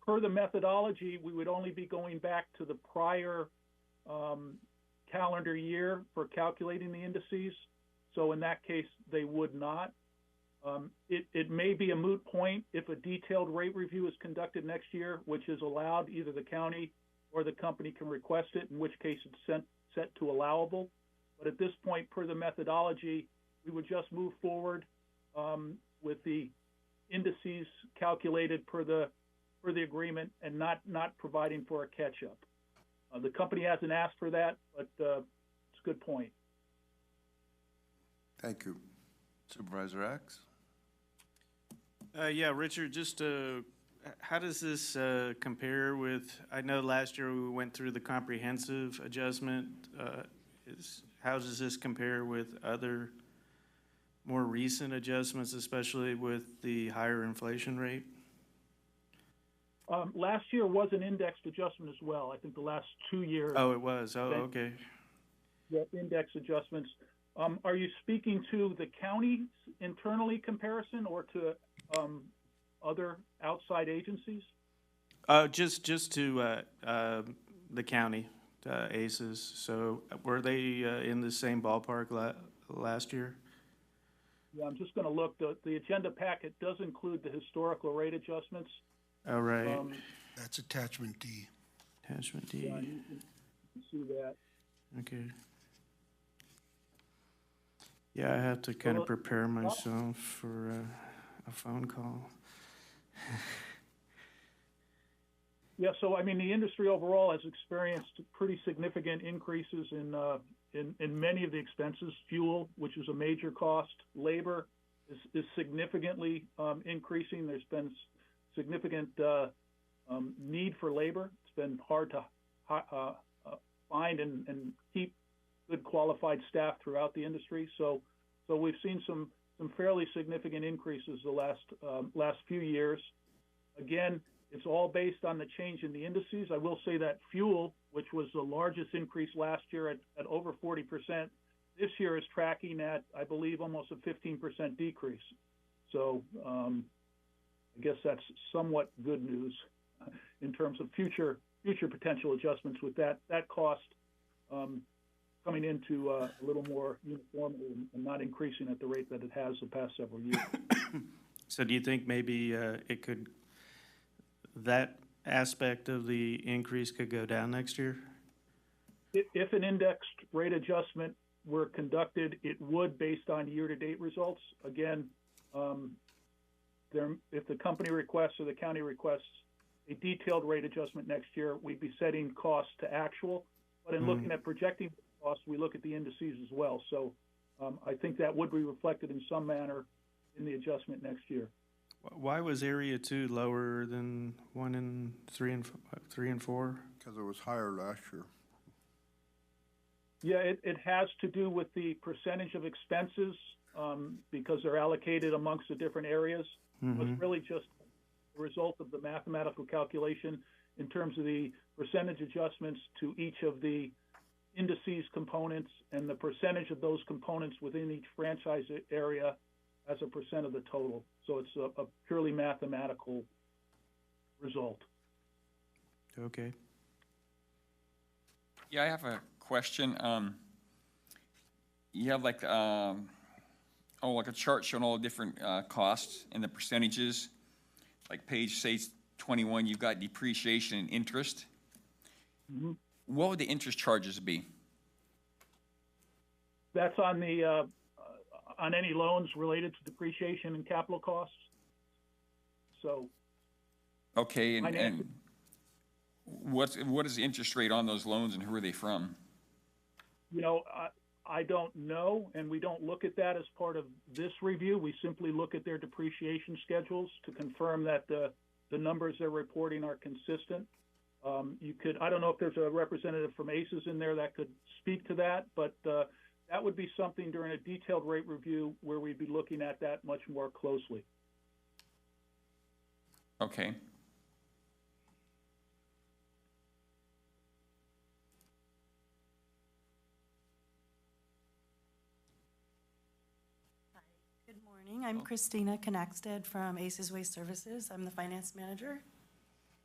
Per the methodology, we would only be going back to the prior calendar year for calculating the indices. So in that case, they would not. It may be a moot point if a detailed rate review is conducted next year, which is allowed. Either the county or the company can request it, in which case it's set to allowable. But at this point, per the methodology, we would just move forward with the indices calculated per the agreement and not providing for a catch-up. The company hasn't asked for that, but it's a good point. Thank you. Supervisor Axe? Yeah, Richard, just how does this compare with, I know last year we went through the comprehensive adjustment. How does this compare with other more recent adjustments, especially with the higher inflation rate? Last year was an indexed adjustment as well. I think the last 2 years. Oh, it was. Oh, okay. Yeah, index adjustments. Are you speaking to the county's internally comparison or to other outside agencies? Just to the county, ACES. So were they in the same ballpark last year? Yeah, I'm just going to look. The agenda packet does include the historical rate adjustments. Oh, right. That's attachment D. Attachment D. Yeah, you can see that. Okay. Yeah, I have to kind of prepare myself for a phone call. Yeah, so I mean, the industry overall has experienced pretty significant increases in many of the expenses. Fuel, which is a major cost, labor is significantly increasing. There's been significant need for labor. It's been hard to find and keep good qualified staff throughout the industry. So we've seen some fairly significant increases the last few years. Again, it's all based on the change in the indices. I will say that fuel, which was the largest increase last year at over 40%, this year is tracking at, I believe, almost a 15% decrease. So I guess that's somewhat good news in terms of future potential adjustments with that cost coming into a little more uniformity and not increasing at the rate that it has the past several years. So do you think maybe that aspect of the increase could go down next year? If an indexed rate adjustment were conducted, it would based on year-to-date results. Again, if the company requests or the county requests a detailed rate adjustment next year, we'd be setting costs to actual. But in looking at projecting costs, we look at the indices as well. So I think that would be reflected in some manner in the adjustment next year. Why was Area 2 lower than 1 and 3 and 4? Because it was higher last year. Yeah, it has to do with the percentage of expenses because they're allocated amongst the different areas. Mm-hmm. It's really just a result of the mathematical calculation in terms of the percentage adjustments to each of the indices components and the percentage of those components within each franchise area as a percent of the total. So it's a purely mathematical result. Okay. Yeah, I have a question. You have like a chart showing all the different costs and the percentages. Like page, say, 21, you've got depreciation and interest. Mm-hmm. What would the interest charges be? That's on the on any loans related to depreciation and capital costs. So. Okay, and what is the interest rate on those loans and who are they from? You know, I don't know, and we don't look at that as part of this review. We simply look at their depreciation schedules to confirm that the numbers they're reporting are consistent. I don't know if there's a representative from ACES in there that could speak to that, but that would be something during a detailed rate review where we'd be looking at that much more closely. Okay. Good morning. I'm Christina Knackstead from Aces Waste Services. I'm the finance manager.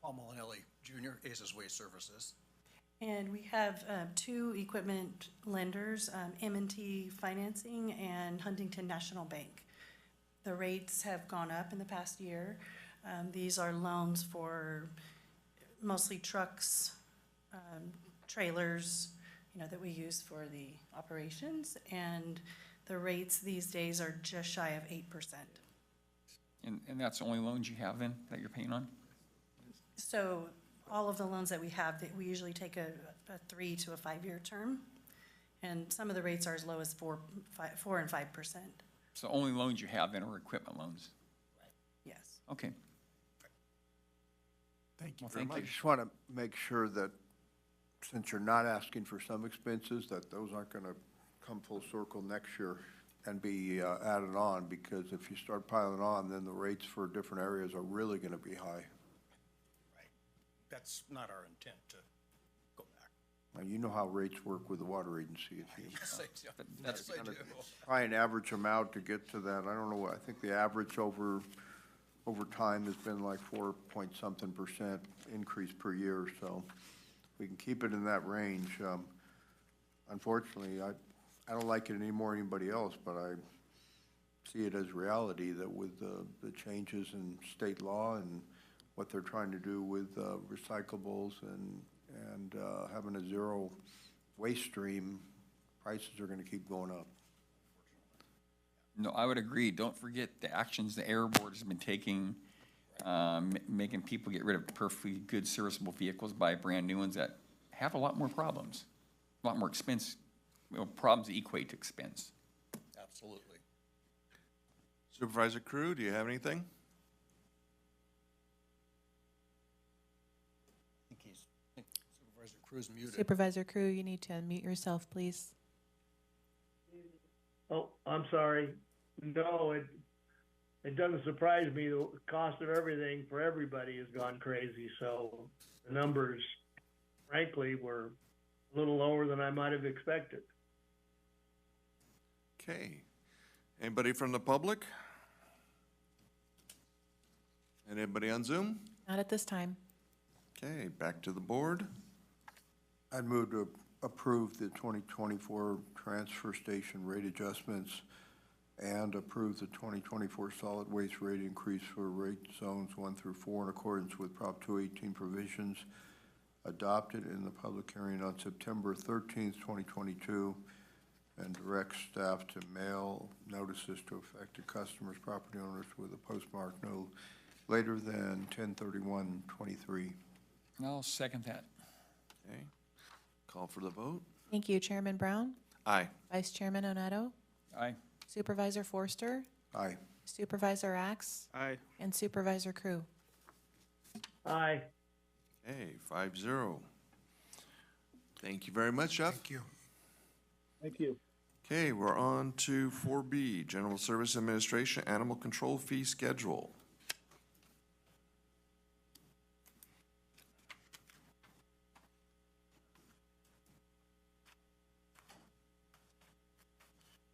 Paul Molinelli, Jr., Aces Waste Services. And we have two equipment lenders, M&T Financing and Huntington National Bank. The rates have gone up in the past year. These are loans for mostly trucks, trailers, that we use for the operations. And the rates these days are just shy of 8%. And that's the only loans you have then, that you're paying on? So all of the loans that we have, that we usually take a 3 to a 5 year term. And some of the rates are as low as 4 and 5%. So only loans you have then are equipment loans? Yes. Okay. Thank you Well, very thank I much. you. just want to make sure that, since you're not asking for some expenses, that those aren't going to come full circle next year and be added on, because if you start piling on, then the rates for different areas are really going to be high. That's not our intent to go back. Now, you know how rates work with the water agency. If you Yes, I do. That's- Yes, I do. try and average them out to get to that, I don't know, I think the average over time has been like 4-point-something% increase per year, so we can keep it in that range. Unfortunately, I don't like it any more than anybody else, but I see it as reality that with the changes in state law and what they're trying to do with recyclables and having a zero waste stream, prices are gonna keep going up. No, I would agree. Don't forget the actions the Air Board has been taking, making people get rid of perfectly good serviceable vehicles, buy brand new ones that have a lot more problems, a lot more expense, problems that equate to expense. Absolutely. Supervisor Crew, do you have anything? I think Supervisor Cruz muted. Supervisor Crew, you need to unmute yourself, please. Oh, I'm sorry. No, it doesn't surprise me. The cost of everything for everybody has gone crazy. So the numbers, frankly, were a little lower than I might have expected. Okay. Anybody from the public? Anybody on Zoom? Not at this time. Okay, back to the board. I'd move to approve the 2024 transfer station rate adjustments and approve the 2024 solid waste rate increase for rate zones 1 through 4 in accordance with Prop 218 provisions adopted in the public hearing on September 13th, 2022, and direct staff to mail notices to affected customers, property owners with a postmark no later than 10/31/23. I'll second that. Okay, call for the vote. Thank you, Chairman Brown, Aye. Vice Chairman Oneto, Aye. Supervisor Forster, Aye. Supervisor Axe, Aye. and Supervisor Crew. Aye. Okay, 5-0. Thank you very much, Jeff. Thank you. Thank you. Okay, we're on to 4B, General Service Administration Animal Control Fee Schedule.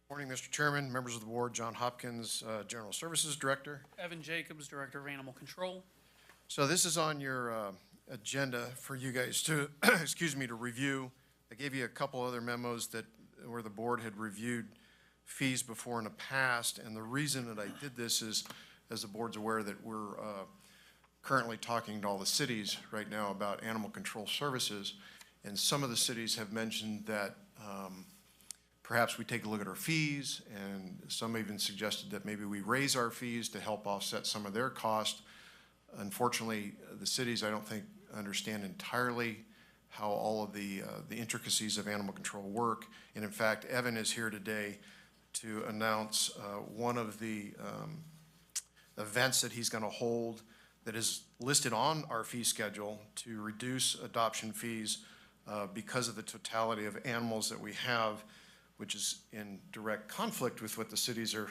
Morning, Mr. Chairman, members of the board, John Hopkins, General Services Director. Evan Jacobs, Director of Animal Control. So this is on your agenda for you guys to, excuse me, to review. I gave you a couple other memos where the board had reviewed fees before in the past, and the reason that I did this is, as the board's aware, that we're currently talking to all the cities right now about animal control services, and some of the cities have mentioned that perhaps we take a look at our fees, and some even suggested that maybe we raise our fees to help offset some of their cost. Unfortunately, the cities, I don't think, understand entirely how all of the intricacies of animal control work. And in fact, Evan is here today to announce one of the events that he's going to hold that is listed on our fee schedule to reduce adoption fees because of the totality of animals that we have, which is in direct conflict with what the cities are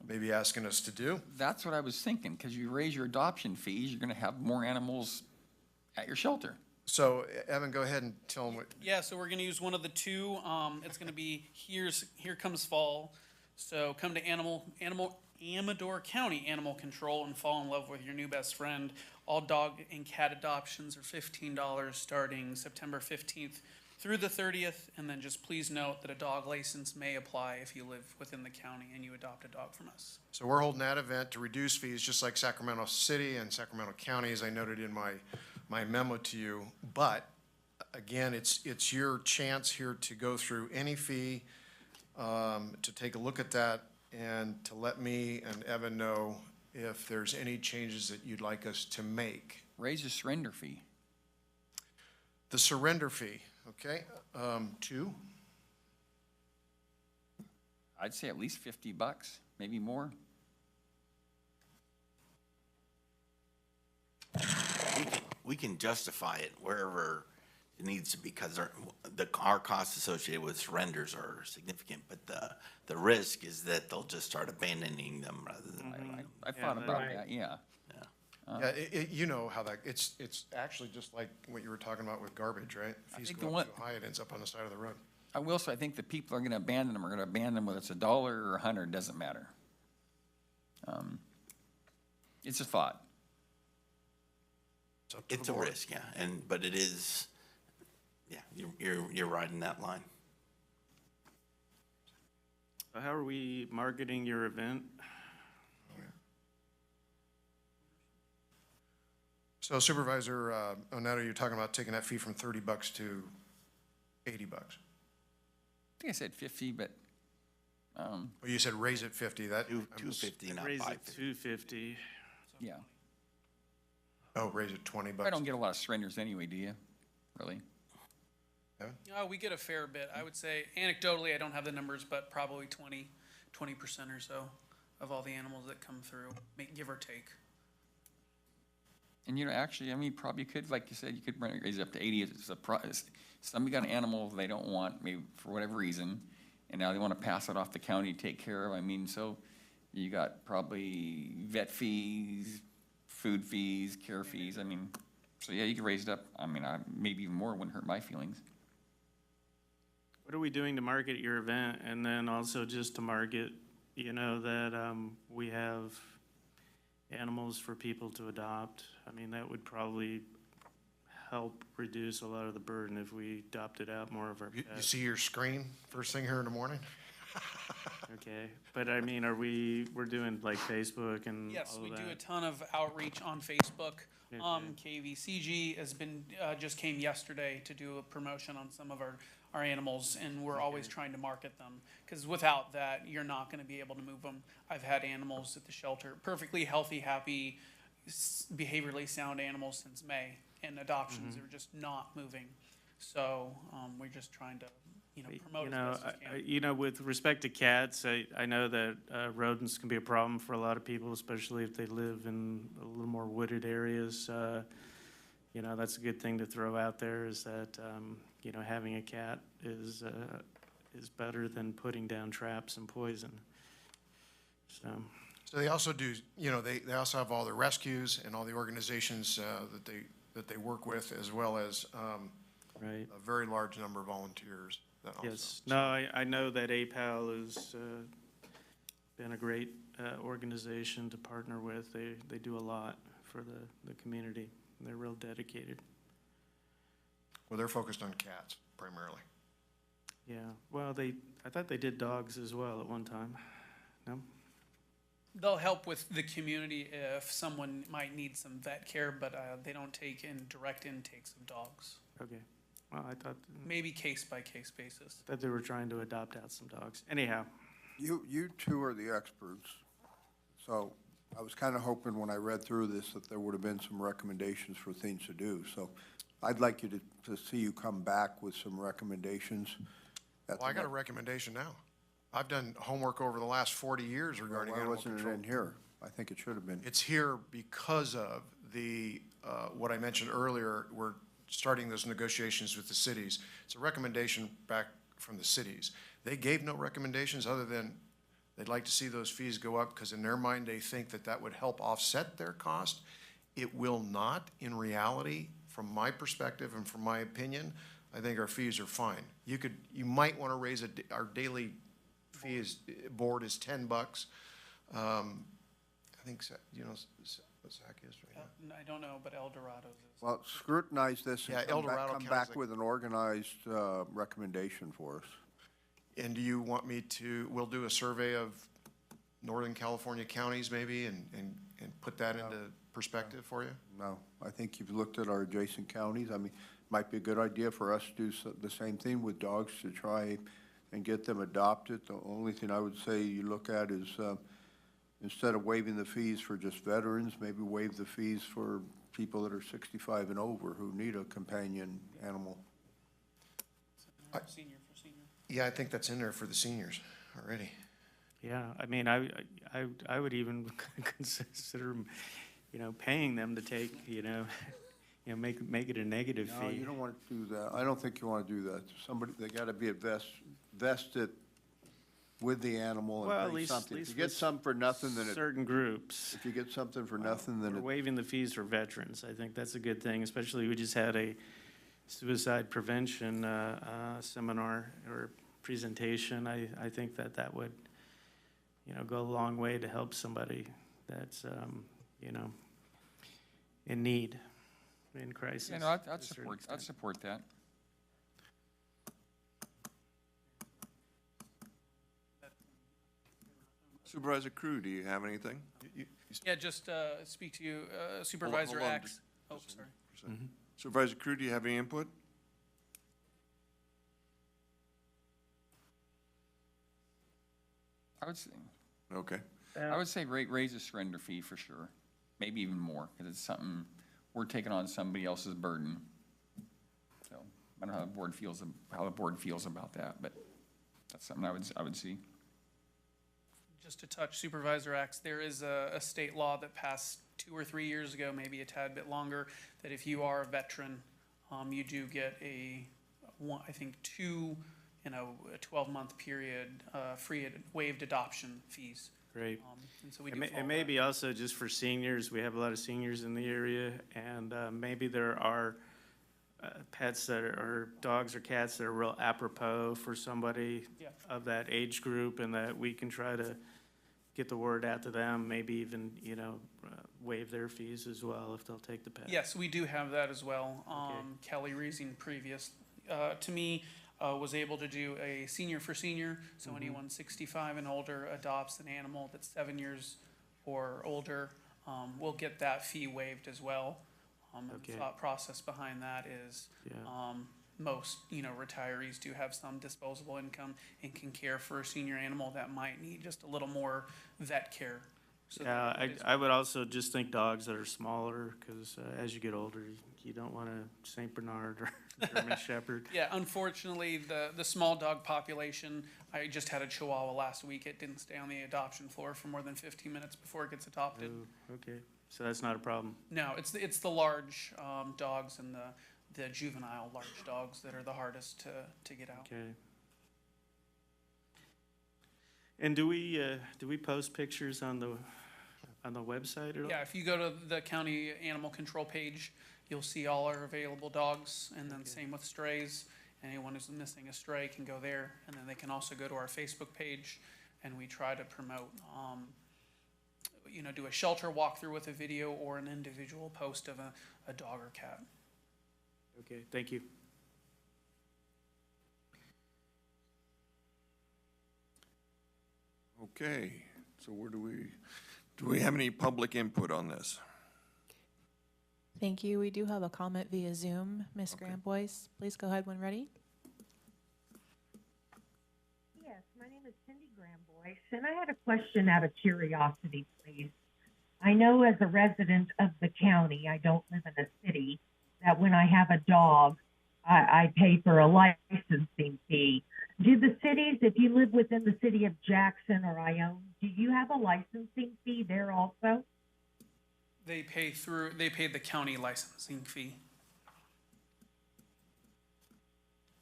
maybe asking us to do. That's what I was thinking, because you raise your adoption fees, you're gonna have more animals at your shelter. So Evan, go ahead and tell them what, Yeah, so we're gonna use one of the two. It's gonna be Here Comes Fall. So come to Amador County Animal Control and fall in love with your new best friend. All dog and cat adoptions are $15 starting September 15th through the 30th. And then just please note that a dog license may apply if you live within the county and you adopt a dog from us. so we're holding that event to reduce fees, just like Sacramento City and Sacramento County, as I noted in my memo to you. But again, it's your chance here to go through any fee, to take a look at that and to let me and Evan know if there's any changes that you'd like us to make. Raise the surrender fee. The surrender fee, okay, two? I'd say at least $50, maybe more. We can justify it wherever it needs to be, because our costs associated with surrenders are significant, but the risk is that they'll just start abandoning them rather than. I thought about that, yeah. Yeah, you know how that, it's actually just like what you were talking about with garbage, right? Fees think go the up too high, it ends up on the side of the road. I will say, I think the people are gonna abandon them, are gonna abandon them, whether it's $1 or $100, doesn't matter. It's a thought. It's a risk, yeah, but it is, yeah, you're right in that line. So how are we marketing your event? So Supervisor Oneto, you're talking about taking that fee from $30 to $80. I think I said 50, but, Well, you said raise it 50, that. $250, not Raise it $550. $250. yeah. Oh, raise it $20. I don't get a lot of surrenders anyway, do you? Really? We get a fair bit. I would say anecdotally, I don't have the numbers, but probably 20% or so of all the animals that come through, give or take. And actually, I mean, probably could, like you said, you could raise it up to 80 if it's a price. Somebody got an animal they don't want, maybe for whatever reason, and now they want to pass it off the county to take care of. I mean, so you got probably vet fees, food fees, care fees. I mean, so yeah, you could raise it up. I mean, maybe even more wouldn't hurt my feelings. What are we doing to market your event? And then also just to market, that we have animals for people to adopt. I mean, that would probably help reduce a lot of the burden if we adopted out more of our pets. You see your screen first thing here in the morning? Okay, but I mean, we're doing like Facebook and Yes, all we of do a that? ton of outreach on Facebook. Okay. KVCG has been, just came yesterday to do a promotion on some of our animals, and we're always trying to market them. Because without that, you're not gonna be able to move them. I've had animals at the shelter, perfectly healthy, happy, behaviorally sound animals since May, and adoptions are just not moving. So, we're just trying to, promote as best as we can. With respect to cats, I know that rodents can be a problem for a lot of people, especially if they live in a little more wooded areas. That's a good thing to throw out there, is that, having a cat is better than putting down traps and poison. So they also do, they also have all the rescues and all the organizations that they work with, as well as Right. a very large number of volunteers that also. Yes, no, I know that APAL has been a great organization to partner with. They do a lot for the community. They're real dedicated. Well, they're focused on cats primarily. Yeah, well, I thought they did dogs as well at one time. No? They'll help with the community if someone might need some vet care, but they don't take in direct intakes of dogs. Okay, well, I thought Maybe case by case basis. they were trying to adopt out some dogs. Anyhow, You two are the experts, so I was kind of hoping when I read through this that there would have been some recommendations for things to do. So I'd like you to see you come back with some recommendations. Well, I got a recommendation now. I've done homework over the last 40 years regarding Why animal wasn't it control. in here? I think it should have been. It's here because of the, what I mentioned earlier, we're starting those negotiations with the cities. It's a recommendation back from the cities. They gave no recommendations other than They'd like to see those fees go up because in their mind, they think that that would help offset their cost. It will not in reality, from my perspective and from my opinion. I think our fees are fine. You might want to raise our daily fee board is $10. I think, you know, what Zach is right now. I don't know, but El Dorado's is. Well, scrutinize this Yeah, and El come back, Dorado come counts back like- with an organized recommendation for us. And do you want me to, we'll do a survey of Northern California counties maybe and put that into perspective for you? No, I think you've looked at our adjacent counties. I mean, might be a good idea for us to do the same thing with dogs to try and get them adopted. The only thing I would say you look at is instead of waiving the fees for just veterans, maybe waive the fees for people that are 65 and over who need a companion animal. Senior for senior. Yeah, I think that's in there for the seniors already. Yeah, I mean, I would even consider, you know, paying them to take, you know, make it a negative No, fee. you don't want to do that. I don't think you want to do that. Somebody, they got to be vested with the animal Well, and at bring least- something. at If you least get with something for nothing, then certain groups. if you get something for nothing, then We're waiving the fees for veterans. I think that's a good thing, especially we just had a suicide prevention seminar or presentation. I think that would, you know, go a long way to help somebody that's, you know, in need, in crisis. Yeah, no, to a I'd certain support extent. that. Supervisor Crew, do you have anything? Yeah, just speak to you, Supervisor hold on, Axe. Oh, sorry. Supervisor Crew, do you have any input? I would say, Okay. I would say raise the surrender fee for sure, maybe even more, because it's something, we're taking on somebody else's burden. So, I don't know how the board feels about that, but that's something I would see. Just to touch Supervisor Axe, there is a state law that passed 2 or 3 years ago, maybe a tad bit longer, that if you are a veteran, you do get I think 2, a 12-month period, free waived adoption fees. Great. And so we It do may, follow it may that. be also just for seniors. We have a lot of seniors in the area, and maybe there are pets that or dogs or cats that are real apropos for somebody Yeah. of that age group, and that we can try to get the word out to them, maybe even, you know, waive their fees as well if they'll take the pet. Yes, we do have that as well. Okay. Kelly Reesing previous to me was able to do a senior for senior, so anyone 65 and older adopts an animal that's 7 years or older, will get that fee waived as well. And Okay. the thought process behind that is Yeah. most, retirees do have some disposable income and can care for a senior animal that might need just a little more vet care. So Yeah, that is- I would also just think dogs that are smaller, because as you get older, you don't want a Saint Bernard or German Shepherd. Yeah, unfortunately, the small dog population, I just had a Chihuahua last week. It didn't stay on the adoption floor for more than 15 minutes before it gets adopted. Oh, okay, so that's not a problem. No, it's the large dogs and the juvenile large dogs that are the hardest to get out. Okay. And do we post pictures on the website at all? Yeah, if you go to the county animal control page, you'll see all our available dogs, and then same with strays. Anyone who's missing a stray can go there, and then they can also go to our Facebook page, and we try to promote, do a shelter walkthrough with a video or an individual post of a dog or cat. Okay, thank you. Okay, so do we have any public input on this? Thank you. We do have a comment via Zoom. Ms. Grambois, please go ahead when ready. Yes, my name is Cindy Grambois, and I had a question out of curiosity, please. I know as a resident of the county, I don't live in a city, that when I have a dog, I pay for a licensing fee. Do the cities, if you live within the city of Jackson or Ione, do you have a licensing fee there also? They pay the county licensing fee.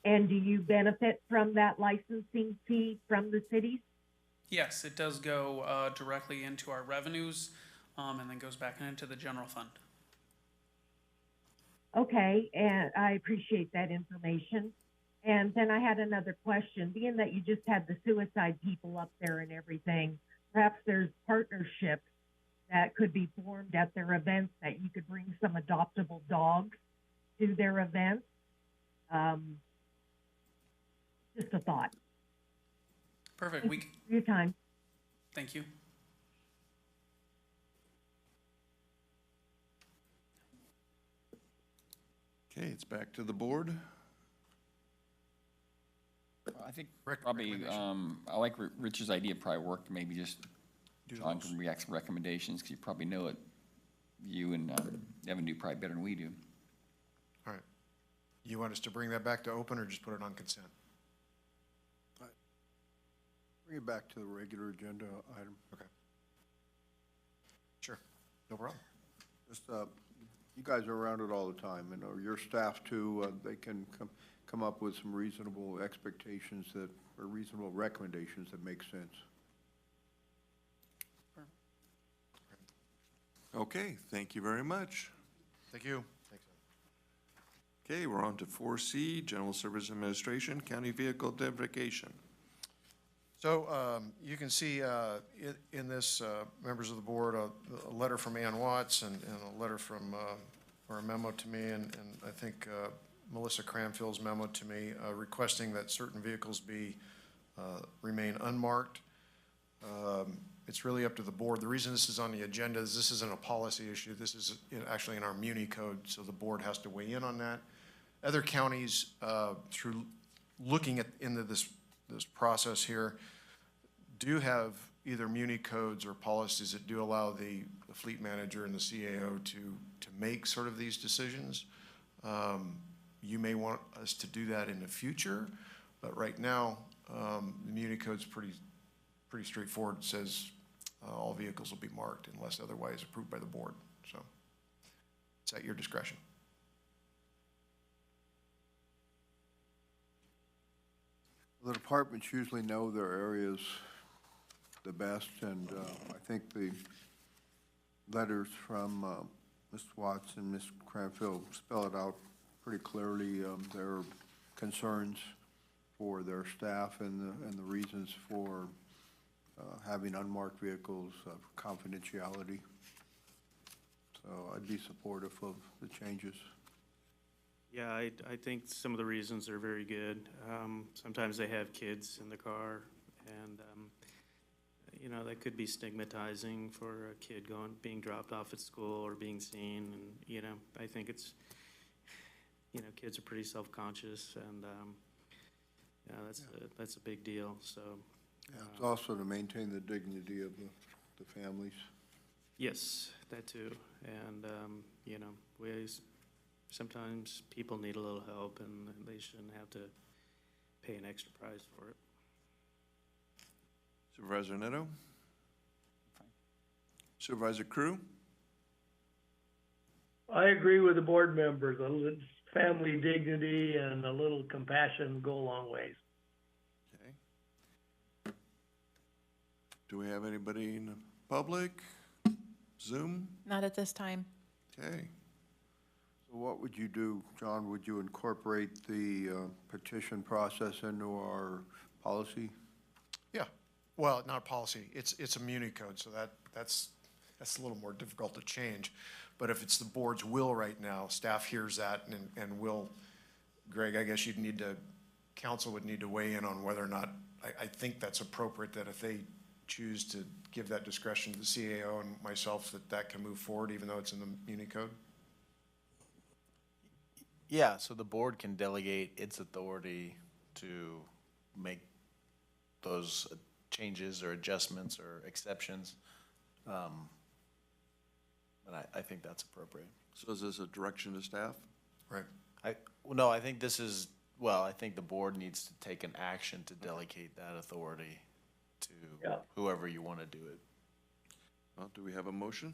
And do you benefit from that licensing fee from the cities? Yes, it does go directly into our revenues, and then goes back into the general fund. Okay, and I appreciate that information. And then I had another question. Being that you just had the suicide people up there and everything, perhaps there's partnerships that could be formed at their events that you could bring some adoptable dogs to their events. Just a thought. Perfect. Thank you for your time. Thank you. Okay, it's back to the board. I think probably, I like Rich's idea, probably worked, maybe just John can react some recommendations, because you probably know it. You and Evan do probably better than we do. All right. You want us to bring that back to open or just put it on consent? Bring it back to the regular agenda item. Okay. Sure, no problem. Just, you guys are around it all the time, and your staff too, they can come up with some reasonable expectations that, or reasonable recommendations that make sense. Okay, thank you very much. Thank you. Thanks. Okay, we're on to 4C, General Service Administration, County Vehicle Identification. So you can see in this, members of the board, a letter from Ann Watts and a letter from, or a memo to me, and I think Melissa Cranfield's memo to me requesting that certain vehicles be, remain unmarked. It's really up to the board. The reason this is on the agenda is this isn't a policy issue. This is actually in our Muni code, so the board has to weigh in on that. Other counties, through looking into this process here, do have either Muni codes or policies that do allow the fleet manager and the CAO to make sort of these decisions. You may want us to do that in the future, but right now, the Muni code's pretty straightforward. It says all vehicles will be marked unless otherwise approved by the board. So it's at your discretion. The departments usually know their areas the best, and I think the letters from Ms. Watts and Ms. Cranfield spell it out pretty clearly, their concerns for their staff and the reasons for having unmarked vehicles, confidentiality. So I'd be supportive of the changes. Yeah, I think some of the reasons are very good. Sometimes they have kids in the car, and you know, that could be stigmatizing for a kid being dropped off at school or being seen. And you know, I think it's, you know, kids are pretty self-conscious, and yeah, that's a big deal. So yeah, it's also to maintain the dignity of the families. yes, that too. And you know, sometimes people need a little help, and they shouldn't have to pay an extra price for it. Supervisor Neto? Supervisor Crew? I agree with the board members. A little family dignity and a little compassion go a long ways. Okay. Do we have anybody in the public? Zoom? Not at this time. Okay. So what would you do, John? Would you incorporate the petition process into our policy? Yeah. Well, not a policy. It's a Muni code, so that's a little more difficult to change. But if it's the board's will right now, staff hears that and will, Greg, I guess council would need to weigh in on whether or not, I think that's appropriate, that if they choose to give that discretion to the CAO and myself, that can move forward even though it's in the Muni code? Yeah, so the board can delegate its authority to make those changes or adjustments or exceptions. And I think that's appropriate. So is this a direction to staff? Right. No, I think I think the board needs to take an action to delegate that authority to whoever you want to do it. Well, do we have a motion?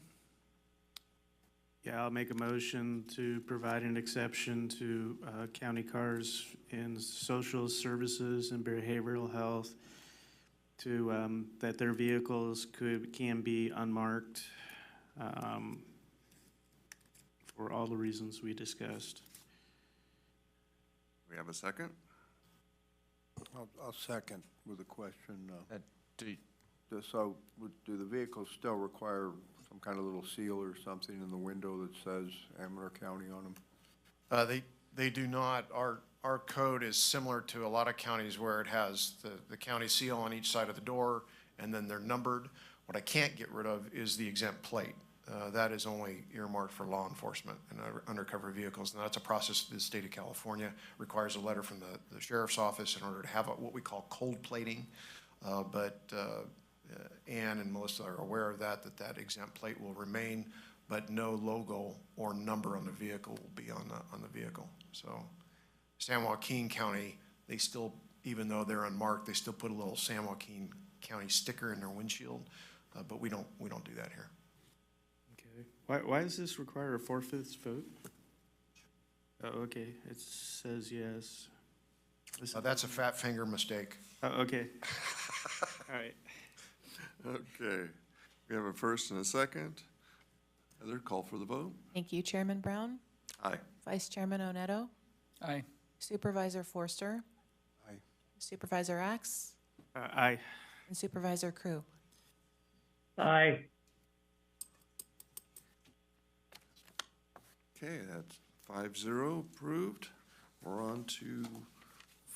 Yeah, I'll make a motion to provide an exception to county cars in social services and behavioral health to, that their vehicles can be unmarked, for all the reasons we discussed. We have a second? I'll second with a question. Do, So, do the vehicles still require some kind of little seal or something in the window that says Amador County on them? They do not. Our code is similar to a lot of counties where it has the county seal on each side of the door, and then they're numbered. What I can't get rid of is the exempt plate. That is only earmarked for law enforcement and undercover vehicles, and that's a process the state of California requires a letter from the sheriff's office in order to have what we call cold plating. Ann and Melissa are aware of that exempt plate will remain, but no logo or number on the vehicle will be on the vehicle. So San Joaquin County, they still, even though they're unmarked, they still put a little San Joaquin County sticker in their windshield, but we don't do that here. Okay. Why does this require a 4/5 vote? Oh, okay, it says yes. That's a fat finger mistake. Oh, okay. All right. Okay. We have a first and a second. Heather, call for the vote. Thank you, Chairman Brown. Aye. Vice Chairman Onetto. Aye. Supervisor Forster. Aye. Supervisor Axe. Aye. And Supervisor Crew. Aye. Okay, that's 5-0 approved. We're on to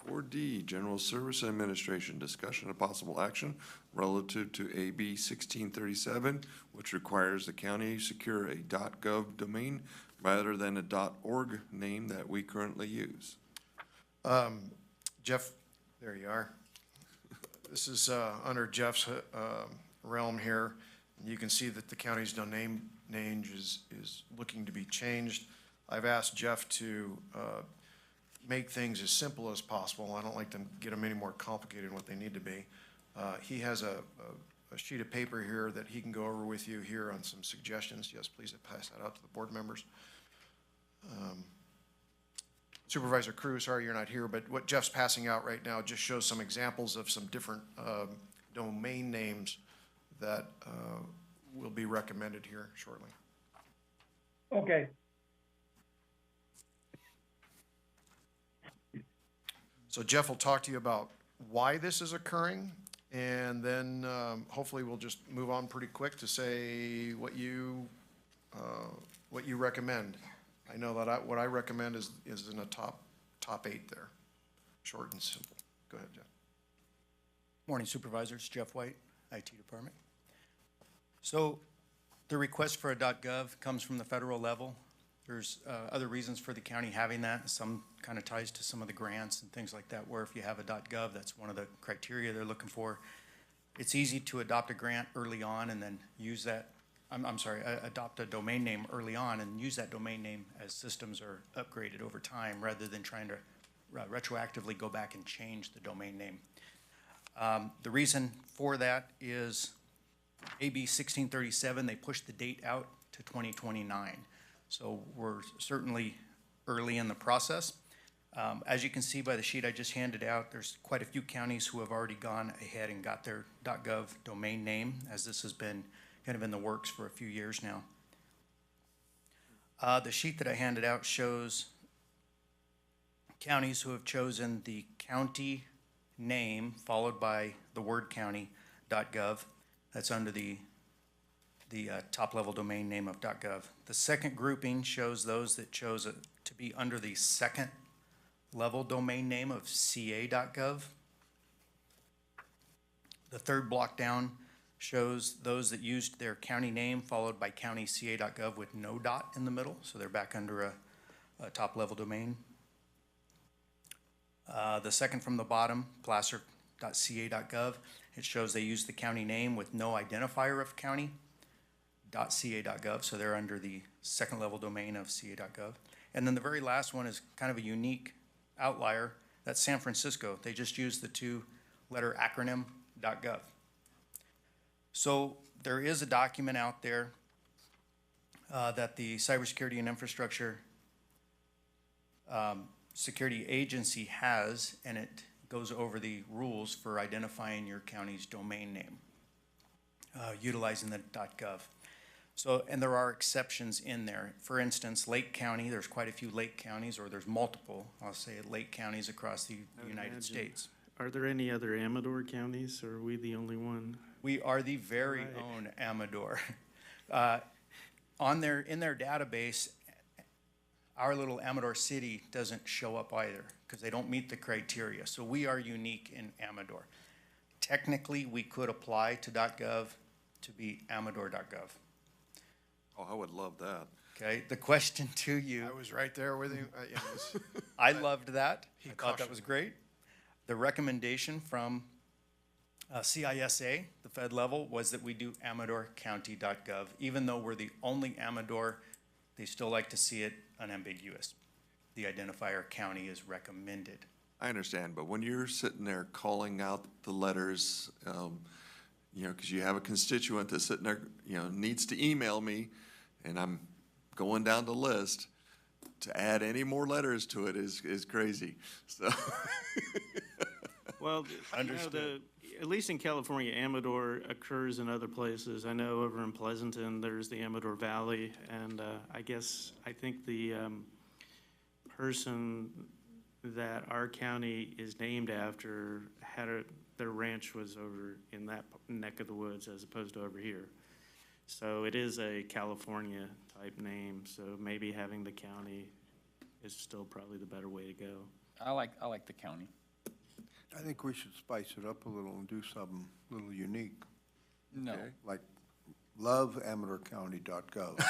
4D, General Service Administration, discussion of possible action relative to AB 1637, which requires the county secure a .gov domain rather than a .org name that we currently use. Jeff, there you are. This is under Jeff's realm here. You can see that the county's domain name is looking to be changed. I've asked Jeff to make things as simple as possible. I don't like to get them any more complicated than what they need to be. He has a sheet of paper here that he can go over with you here on some suggestions. Yes, please pass that out to the board members. Supervisor Cruz, sorry you're not here, but what Jeff's passing out right now just shows some examples of some different domain names that will be recommended here shortly. Okay. So Jeff will talk to you about why this is occurring, and then hopefully we'll just move on pretty quick to say what you recommend. I know that what I recommend is in the top 8 there, short and simple. Go ahead, Jeff. Morning, Supervisors. Jeff White, IT Department. So the request for a .gov comes from the federal level. There's other reasons for the county having that. Some kind of ties to some of the grants and things like that, where if you have a .gov, that's one of the criteria they're looking for. It's easy to adopt a grant early on and then use that, adopt a domain name early on and use that domain name as systems are upgraded over time rather than trying to retroactively go back and change the domain name. The reason for that is AB 1637, they pushed the date out to 2029. So we're certainly early in the process. As you can see by the sheet I just handed out, there's quite a few counties who have already gone ahead and got their .gov domain name, as this has been kind of in the works for a few years now. The sheet that I handed out shows counties who have chosen the county name followed by the word county.gov. That's under the top-level domain name of .gov. The second grouping shows those that chose it to be under the second-level domain name of ca.gov. The third block down shows those that used their county name followed by countyca.gov with no dot in the middle, so they're back under a top-level domain. The second from the bottom, placer.ca.gov, it shows they used the county name with no identifier of county. .ca.gov, so they're under the second level domain of ca.gov. And then the very last one is kind of a unique outlier. That's San Francisco. They just used the 2-letter acronym .gov. So there is a document out there that the Cybersecurity and Infrastructure Security Agency has, and it goes over the rules for identifying your county's domain name, utilizing the .gov. So, and there are exceptions in there. For instance, Lake County, there's quite a few lake counties, or there's multiple, I'll say, lake counties across the United States. Are there any other Amador counties, or are we the only one? We are the very own Amador. In their database, our little Amador city doesn't show up either, because they don't meet the criteria. So we are unique in Amador. Technically, we could apply to .gov to be amador.gov. Oh, I would love that. Okay, the question to you. I was right there with you. I loved that. He I thought that cautioned was me. great. The recommendation from CISA, the Fed level, was that we do amadorcounty.gov. Even though we're the only Amador, they still like to see it unambiguous. The identifier county is recommended. I understand, but when you're sitting there calling out the letters, you know, because you have a constituent that's sitting there, you know, needs to email me, and I'm going down the list, to add any more letters to it is crazy, so. Well, Understood. at least in California, Amador occurs in other places. I know over in Pleasanton, there's the Amador Valley, and I think the person that our county is named after their ranch was over in that neck of the woods as opposed to over here. So it is a California type name, so maybe having the county is still probably the better way to go. I like the county. I think we should spice it up a little and do something a little unique. No. Okay? Like loveamadorcounty.gov.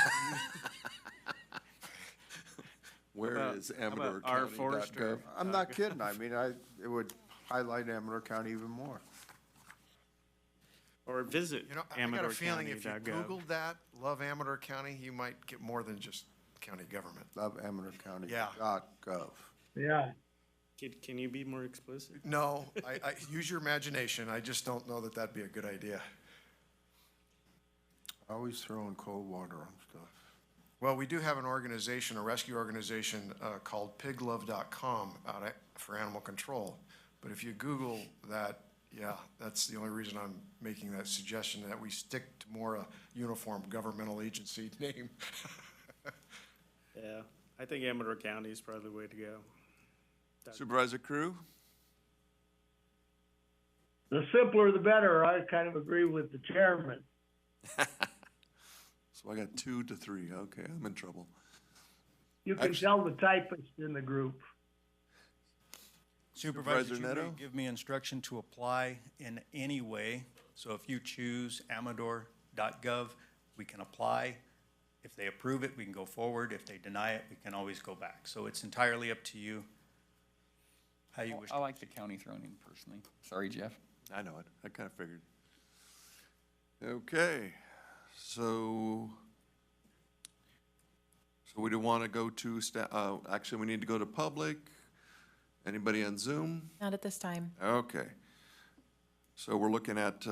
Where is amadorcounty.gov? I'm not kidding. I mean, it would highlight Amador County even more. Or visit You know, I got a feeling if you amadorcounty.gov. Googled that, Love Amador County, you might get more than just county government. Loveamadorcounty.gov. Yeah. Can you be more explicit? No, I use your imagination. I just don't know that that'd be a good idea. Always throwing cold water on stuff. Well, we do have an organization, a rescue organization called piglove.com for animal control. But if you Google that, yeah, that's the only reason I'm making that suggestion, that we stick to more a uniform governmental agency name. Yeah, I think Amador County is probably the way to go. Supervisor Crew? The simpler the better. I kind of agree with the chairman. So I got 2 to 3. Okay, I'm in trouble. You can tell the typist in the group. Supervisor, Supervisor you may Neto? give me instruction to apply in any way. So if you choose amador.gov, we can apply. If they approve it, we can go forward. If they deny it, we can always go back. So it's entirely up to you how you wish. I like the county thrown in personally. Sorry, Jeff. I know it. I kind of figured. Okay, so we do want to go to actually, we need to go to public. Anybody on Zoom? Not at this time. Okay. So we're looking at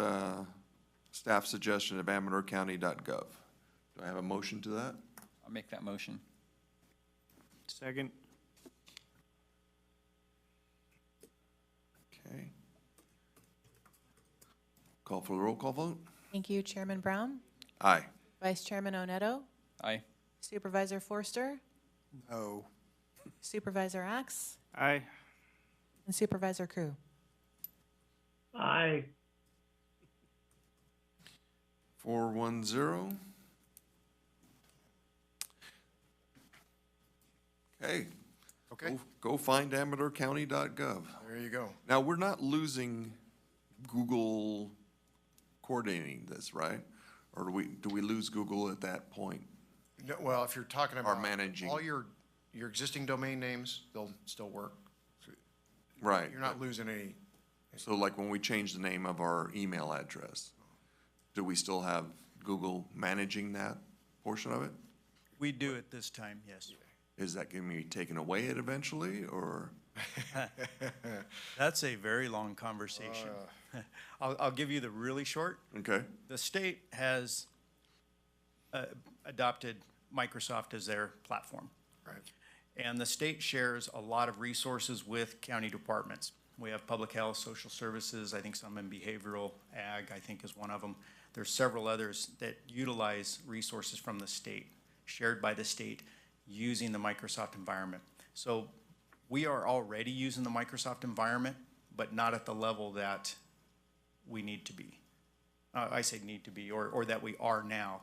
staff suggestion of amadorcounty.gov. Do I have a motion to that? I'll make that motion. Second. Okay. Call for the roll call vote? Thank you, Chairman Brown. Aye. Vice Chairman Oneto. Aye. Supervisor Forster. No. Supervisor Axe. Aye. And Supervisor Crew. Aye. 410. Okay. Okay. Go find amadorcounty.gov. There you go. Now, we're not losing Google coordinating this, right? Or do we lose Google at that point? No, well, if you're talking about managing. all your existing domain names, they'll still work. Right. You're not losing any. So like when we change the name of our email address, do we still have Google managing that portion of it? We do at this time, yes. Is that going to be taken away eventually, or? That's a very long conversation. I'll give you the really short. Okay. The state has adopted Microsoft as their platform. Right. And the state shares a lot of resources with county departments. We have public health, social services, I think some in behavioral, ag, I think is one of them. There's several others that utilize resources from the state, shared by the state, using the Microsoft environment. So we are already using the Microsoft environment, but not at the level that we need to be. I say need to be, or that we are now.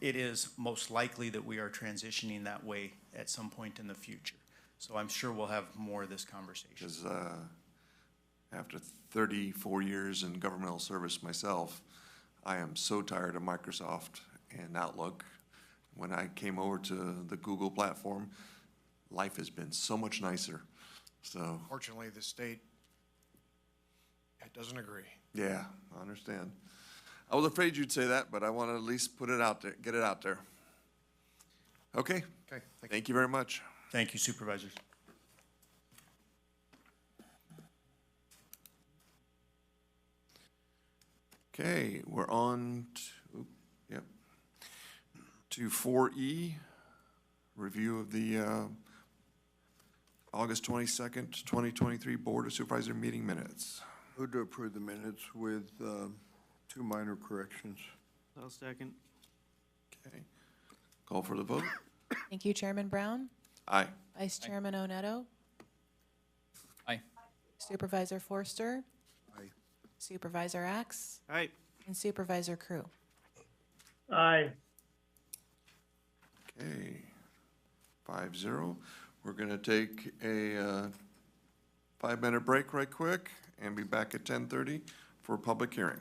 It is most likely that we are transitioning that way at some point in the future. So I'm sure we'll have more of this conversation. Because after 34 years in governmental service myself, I am so tired of Microsoft and Outlook. When I came over to the Google platform, life has been so much nicer. So, Fortunately, the state doesn't agree. yeah, I understand. I was afraid you'd say that, but I want to at least put it out there, get it out there. Okay. Okay, Thank you very much. Thank you, supervisors. Okay, we're on to 4E, review of the August 22nd, 2023 Board of Supervisor meeting minutes. Move to approve the minutes with 2 minor corrections. I'll second. Okay, call for the vote. Thank you, Chairman Brown. Aye. Vice Chairman Onetto. Aye. Supervisor Forster. Aye. Supervisor Axe. Aye. And Supervisor Crew. Aye. Okay, 5-0. We're gonna take a 5-minute break right quick and be back at 10:30 for a public hearing.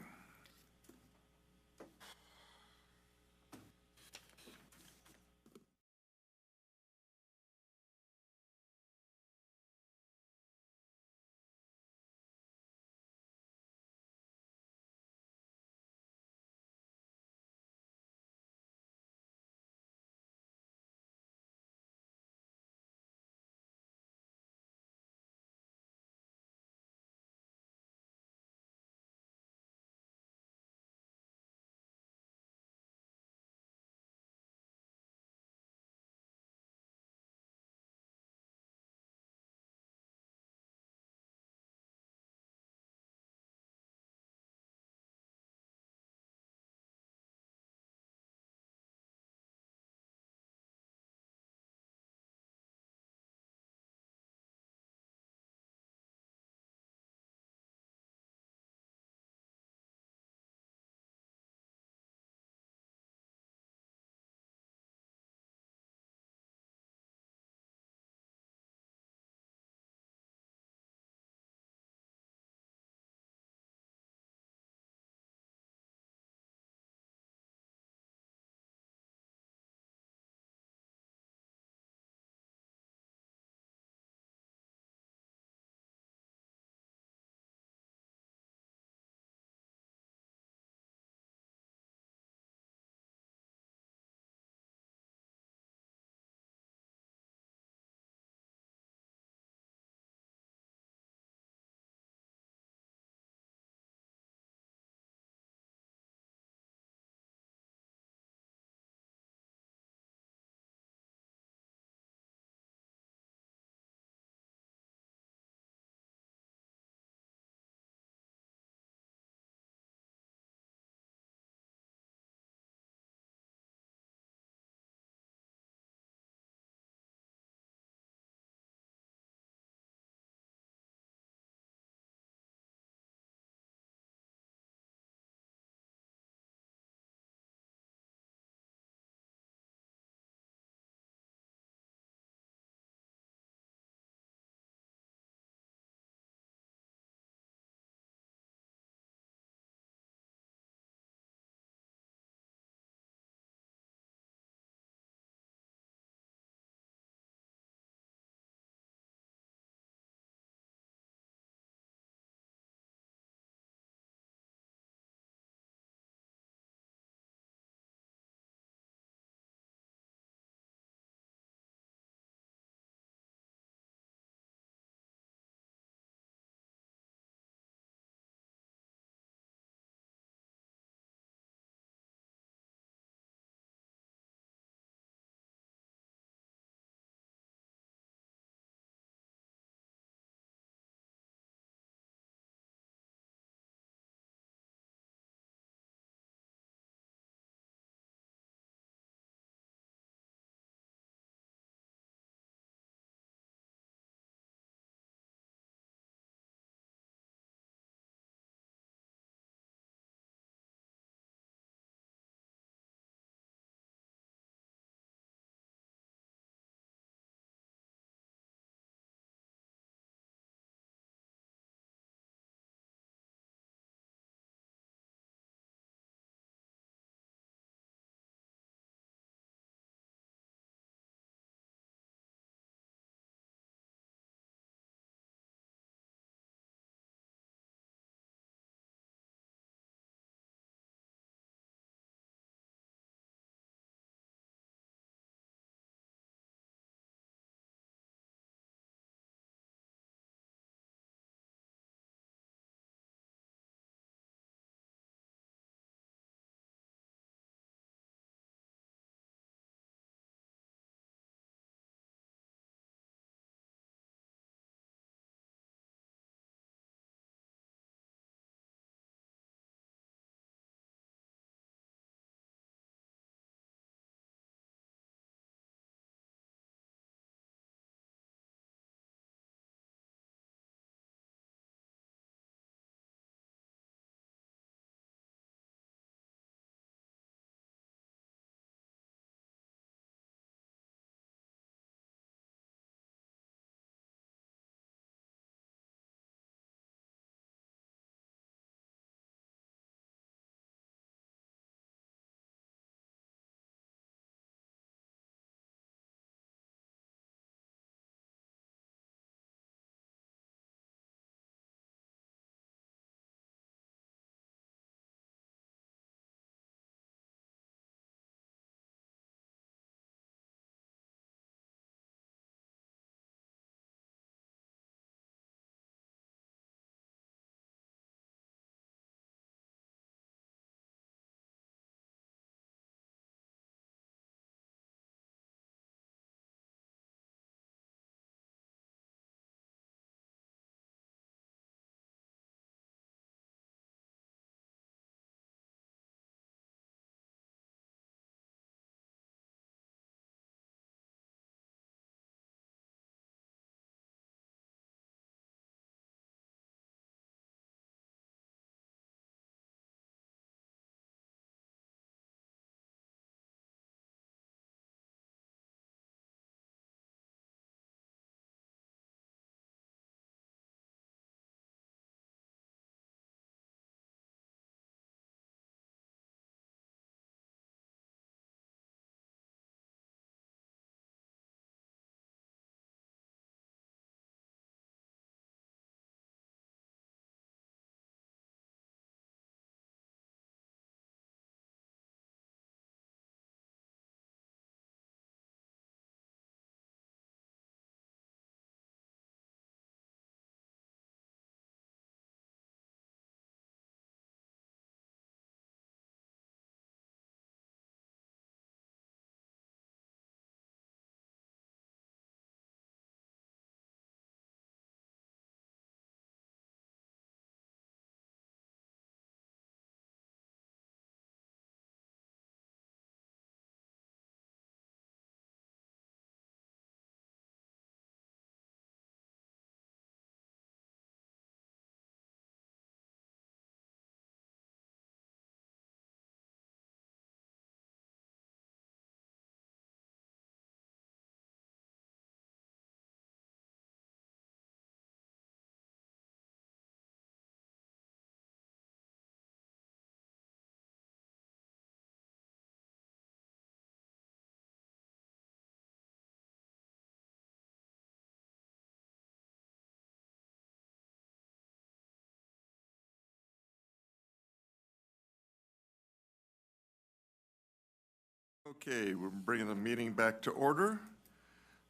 Okay, we're bringing the meeting back to order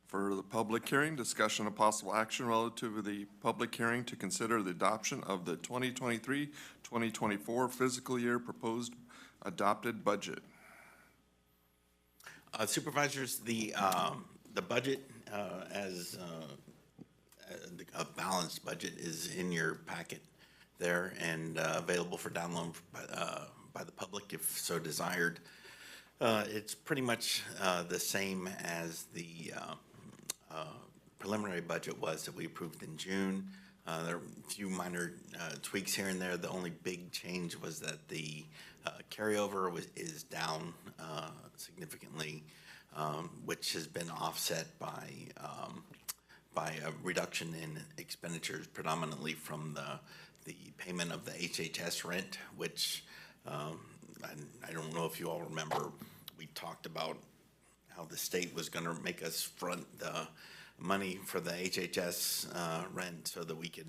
for the public hearing, discussion of possible action relative to the public hearing to consider the adoption of the 2023-2024 fiscal year proposed adopted budget. Supervisors, the budget as a balanced budget is in your packet there and available for download by the public if so desired. It's pretty much the same as the preliminary budget was that we approved in June. There are a few minor tweaks here and there. The only big change was that the carryover is down significantly, which has been offset by a reduction in expenditures, predominantly from the payment of the HHS rent, which I don't know if you all remember, we talked about how the state was going to make us front the money for the HHS rent so that we could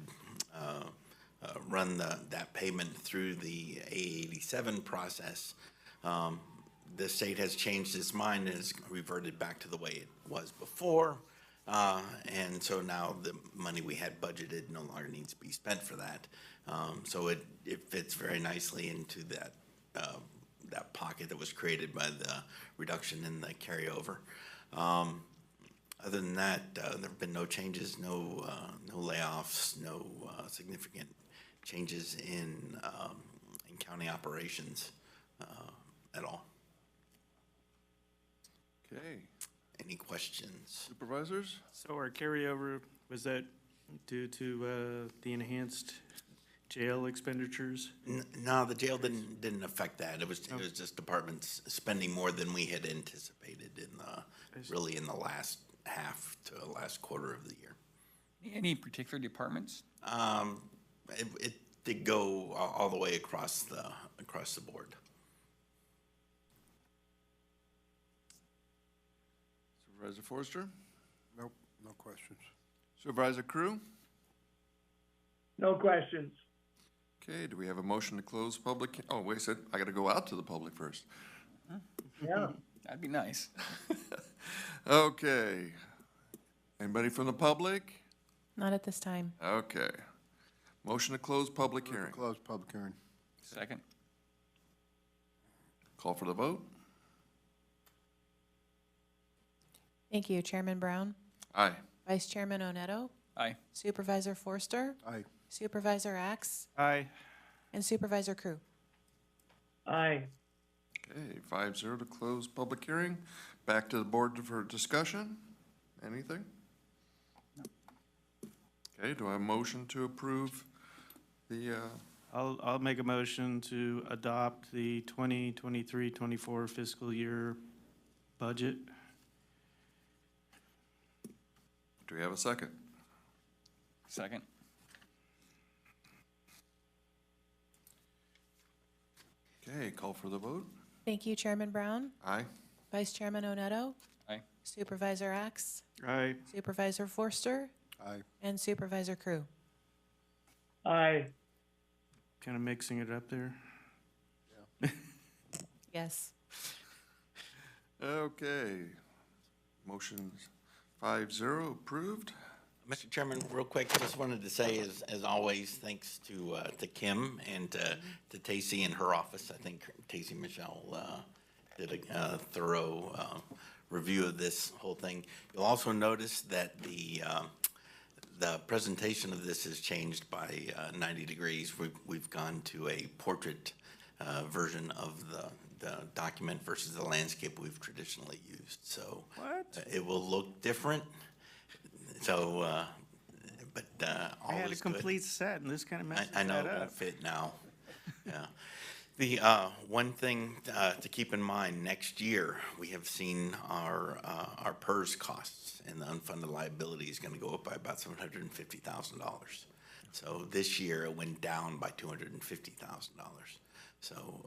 run that payment through the A87 process. The state has changed its mind and has reverted back to the way it was before. And so now the money we had budgeted no longer needs to be spent for that. So it fits very nicely into that pocket that was created by the reduction in the carryover. Other than that, there have been no changes, no layoffs, no significant changes in county operations at all. Okay. Any questions? Supervisors? So our carryover, was that due to the enhanced jail expenditures? No, the jail didn't affect that. It was just departments spending more than we had anticipated really in the last half to last quarter of the year. Any particular departments? It did go all the way across the board. Supervisor Forster? Nope, no questions. Supervisor Crew? No questions. Okay, do we have a motion to close public? Oh, wait a second, I gotta go out to the public first. Yeah. That'd be nice. Okay. Anybody from the public? Not at this time. Okay. Motion to close public hearing. Close public hearing. Second. Call for the vote. Thank you. Chairman Brown? Aye. Vice Chairman Oneto? Aye. Supervisor Forster? Aye. Supervisor Axe? Aye. And Supervisor Crew? Aye. Okay, 5-0 to close public hearing. Back to the board for discussion. Anything? Okay, do I have a motion to approve the, I'll make a motion to adopt the 2023-24 fiscal year budget. do we have a second? Second. Okay, call for the vote. Thank you, Chairman Brown. Aye. Vice Chairman Oneto? Aye. Supervisor Axe? Aye. Supervisor Forster? Aye. And Supervisor Crew? Aye. Kind of mixing it up there. Yes. Okay. Motion's 5-0 approved. Mr. Chairman, real quick, just wanted to say, as always, thanks to Kim and to Tacey and her office. I think Tacey Michelle did a thorough review of this whole thing. You'll also notice that the presentation of this has changed by 90 degrees. We've gone to a portrait version of the document versus the landscape we've traditionally used. So it will look different. So, but all I had a is complete good. set, and this kind of messes I know that it up. won't fit now. Yeah. The one thing to keep in mind, next year we have seen our PERS costs, and the unfunded liability is going to go up by about $750,000. So this year it went down by $250,000. So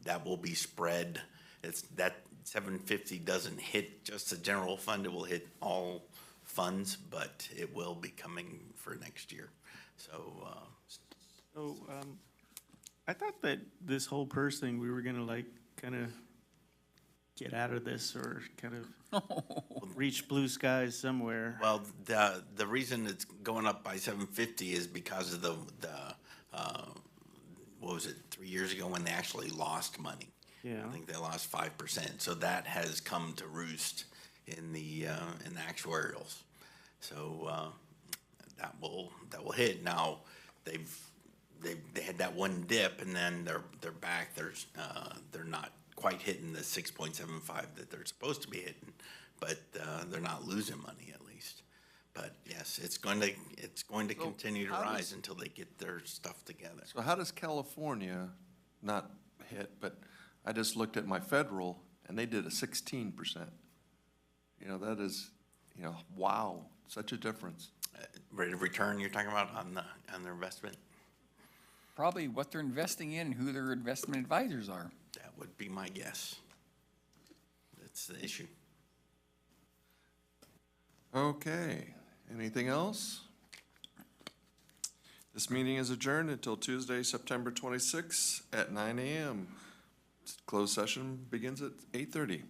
that will be spread. It's that 750 doesn't hit just the general fund; it will hit all funds, but it will be coming for next year. So. I thought that this whole PERS thing, we were gonna like kind of get out of this or kind of reach blue skies somewhere. Well, the reason it's going up by 750 is because of the what was it, 3 years ago when they actually lost money? Yeah. I think they lost 5%. So that has come to roost in the actuarials. So that will hit. Now they had that one dip, and then they're back. They're not quite hitting the 6.75 that they're supposed to be hitting, but they're not losing money at least. But yes, it's going to continue to rise until they get their stuff together. So how does California not hit, but I just looked at my federal and they did a 16%. You know, that is, you know, wow, such a difference. Rate of return you're talking about on their investment? Probably what they're investing in, who their investment advisors are. That would be my guess. That's the issue. Okay, anything else? This meeting is adjourned until Tuesday, September 26th at 9 a.m. Closed session begins at 8:30.